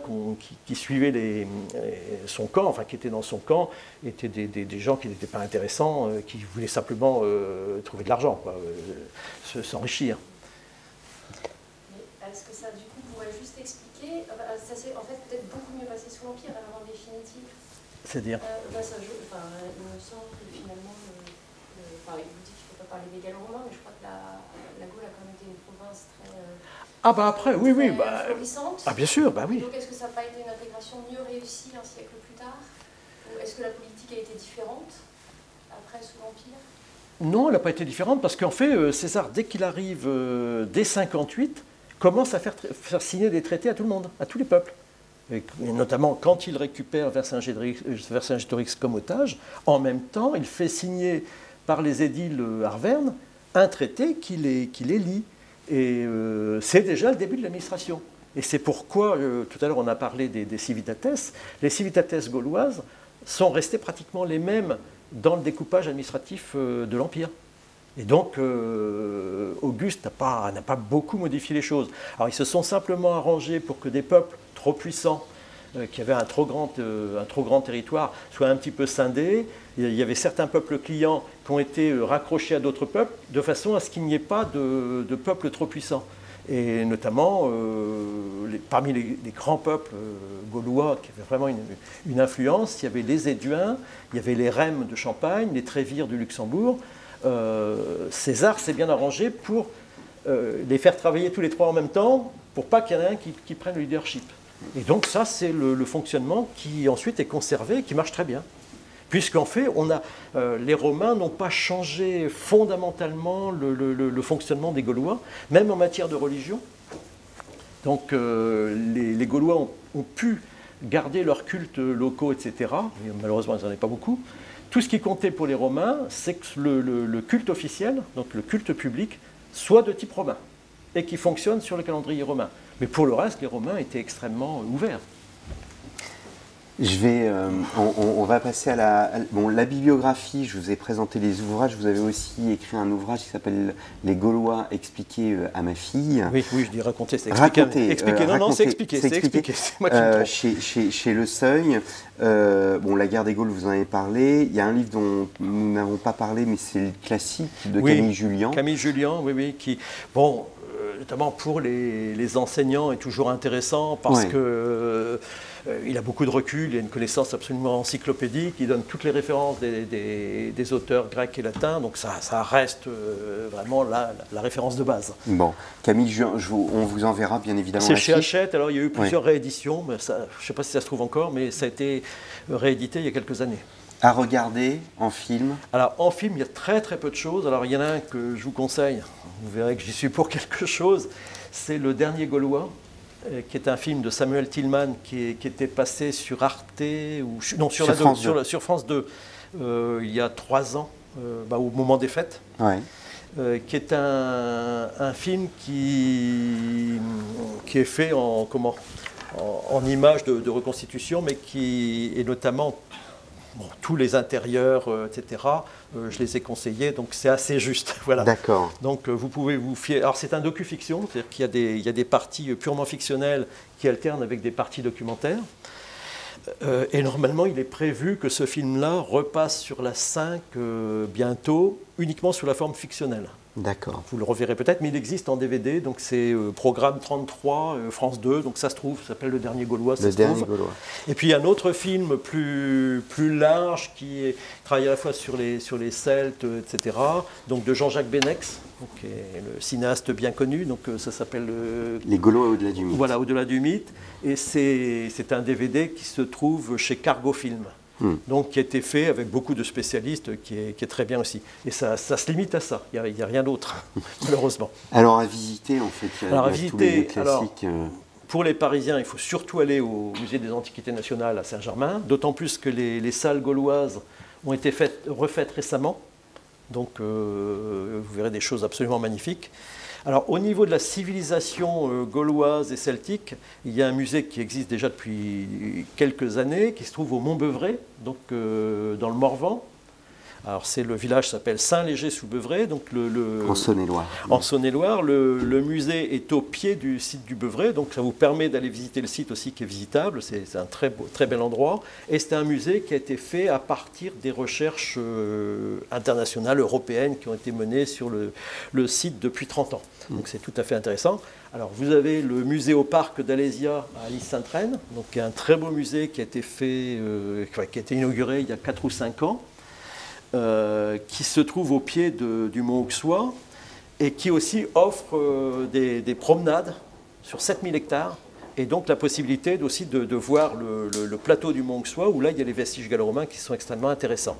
qui suivaient son camp, enfin qui étaient dans son camp, étaient des gens qui n'étaient pas intéressants, qui voulaient simplement trouver de l'argent, s'enrichir. Est-ce que ça, du coup, pourrait juste expliquer, ça s'est en fait peut-être beaucoup mieux passé sous l'Empire, alors en définitive. C'est-à-dire il me semble que finalement, il vous dit qu'il ne faut pas parler des Gallo-Romains, mais je crois que la Gaule a quand même été une province très florissante. Ah bien sûr, bah oui. Donc est-ce que ça n'a pas été une intégration mieux réussie un siècle plus tard? Ou est-ce que la politique a été différente après sous l'Empire? Non, elle n'a pas été différente, parce qu'en fait, César, dès qu'il arrive, dès 58, commence à faire signer des traités à tout le monde, à tous les peuples. Et notamment quand il récupère Vercingétorix comme otage, en même temps, il fait signer par les édiles arvernes un traité qui les lie. Et c'est déjà le début de l'administration. Et c'est pourquoi, tout à l'heure on a parlé des civitates, les civitates gauloises sont restées pratiquement les mêmes dans le découpage administratif de l'Empire. Et donc, Auguste n'a pas beaucoup modifié les choses. Alors, ils se sont simplement arrangés pour que des peuples trop puissants, qui avaient un trop grand territoire, soient un petit peu scindés. Il y avait certains peuples clients qui ont été raccrochés à d'autres peuples, de façon à ce qu'il n'y ait pas de peuples trop puissants. Et notamment, parmi les grands peuples gaulois qui avaient vraiment une influence, il y avait les Éduins, il y avait les Rèmes de Champagne, les Trévires du Luxembourg. César s'est bien arrangé pour les faire travailler tous les trois en même temps, pour pas qu'il y en ait un qui prenne le leadership. Et donc ça, c'est le fonctionnement qui ensuite est conservé et qui marche très bien. Puisqu'en fait, les Romains n'ont pas changé fondamentalement le fonctionnement des Gaulois, même en matière de religion. Donc les Gaulois ont pu gardaient leurs cultes locaux, etc. Et malheureusement, ils n'en avaient pas beaucoup. Tout ce qui comptait pour les Romains, c'est que le culte officiel, donc le culte public, soit de type romain et qui fonctionne sur le calendrier romain. Mais pour le reste, les Romains étaient extrêmement ouverts. On va passer à la bibliographie. Je vous ai présenté les ouvrages. Vous avez aussi écrit un ouvrage qui s'appelle Les Gaulois expliqués à ma fille. Oui, je dis raconter, c'est expliquer. Non, c'est expliquer. C'est moi qui me trompe. Chez Le Seuil. La guerre des Gaules, vous en avez parlé. Il y a un livre dont nous n'avons pas parlé, mais c'est le classique de Camille Jullian. Camille Jullian, oui, qui, notamment pour les enseignants, est toujours intéressant parce que il a beaucoup de recul, il a une connaissance absolument encyclopédique, il donne toutes les références des auteurs grecs et latins, donc ça reste vraiment la référence de base. Bon, Camille Jullian, on vous enverra bien évidemment. C'est chez Hachette, alors il y a eu plusieurs rééditions, mais ça, je ne sais pas si ça se trouve encore, mais ça a été réédité il y a quelques années. À regarder en film? Alors en film, il y a très très peu de choses. Alors il y en a un que je vous conseille, vous verrez que j'y suis pour quelque chose, c'est Le Dernier Gaulois, qui est un film de Samuel Tillman qui était passé sur Arte, sur France 2, il y a 3 ans, au moment des fêtes, qui est un film qui est fait en images de reconstitution, mais qui est notamment tous les intérieurs, etc., je les ai conseillés, donc c'est assez juste. Voilà. D'accord. Donc vous pouvez vous fier. Alors c'est un docu-fiction, c'est-à-dire qu'il y a des parties purement fictionnelles qui alternent avec des parties documentaires. Et normalement, il est prévu que ce film-là repasse sur la 5 bientôt, uniquement sous la forme fictionnelle. D'accord. Vous le reverrez peut-être, mais il existe en DVD, donc c'est Programme 33, France 2, donc ça se trouve, ça s'appelle Le Dernier Gaulois. Le Dernier Gaulois. Et puis il y a un autre film plus large qui travaille à la fois sur les Celtes, etc., donc de Jean-Jacques Benex, qui est le cinéaste bien connu, donc ça s'appelle... Les Gaulois au-delà du mythe. Voilà, Au-delà du mythe, et c'est un DVD qui se trouve chez Cargo Film. Donc qui a été fait avec beaucoup de spécialistes, qui est très bien aussi. Et ça se limite à ça, il n'y a rien d'autre, malheureusement. Alors à visiter, en fait, il y a tous les classiques. Pour les Parisiens, il faut surtout aller au Musée des Antiquités Nationales à Saint-Germain, d'autant plus que les salles gauloises ont été refaites récemment. Donc vous verrez des choses absolument magnifiques. Alors au niveau de la civilisation gauloise et celtique, il y a un musée qui existe déjà depuis quelques années, qui se trouve au Mont-Beuvray, donc dans le Morvan. Alors c'est le village s'appelle Saint-Léger-sous-Beuvray, donc en Saône-et-Loire. En Saône-et-Loire, le musée est au pied du site du Beuvray, donc ça vous permet d'aller visiter le site aussi qui est visitable. C'est un très bel endroit. Et c'est un musée qui a été fait à partir des recherches internationales, européennes, qui ont été menées sur le site depuis 30 ans. Donc c'est tout à fait intéressant. Alors vous avez le musée au parc d'Alésia à Lys-Sainte-Reine, donc qui est un très beau musée qui a été fait, qui a été inauguré il y a 4 ou 5 ans. Qui se trouve au pied du mont Auxois et qui aussi offre des promenades sur 7000 hectares et donc la possibilité aussi de voir le plateau du mont Auxois où là il y a les vestiges gallo-romains qui sont extrêmement intéressants.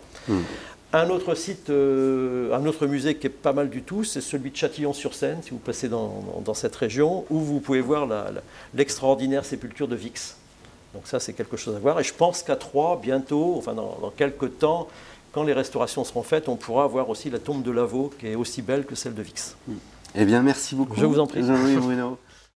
Un autre site, un autre musée qui est pas mal du tout, c'est celui de Châtillon-sur-Seine, si vous passez dans cette région, où vous pouvez voir l'extraordinaire sépulture de Vix. Donc ça c'est quelque chose à voir et je pense qu'à Troyes, bientôt, enfin dans quelques temps, quand les restaurations seront faites, on pourra voir aussi la tombe de Lavaux, qui est aussi belle que celle de Vix. Eh bien, merci beaucoup. Je vous en prie. Jean-Louis Bruno.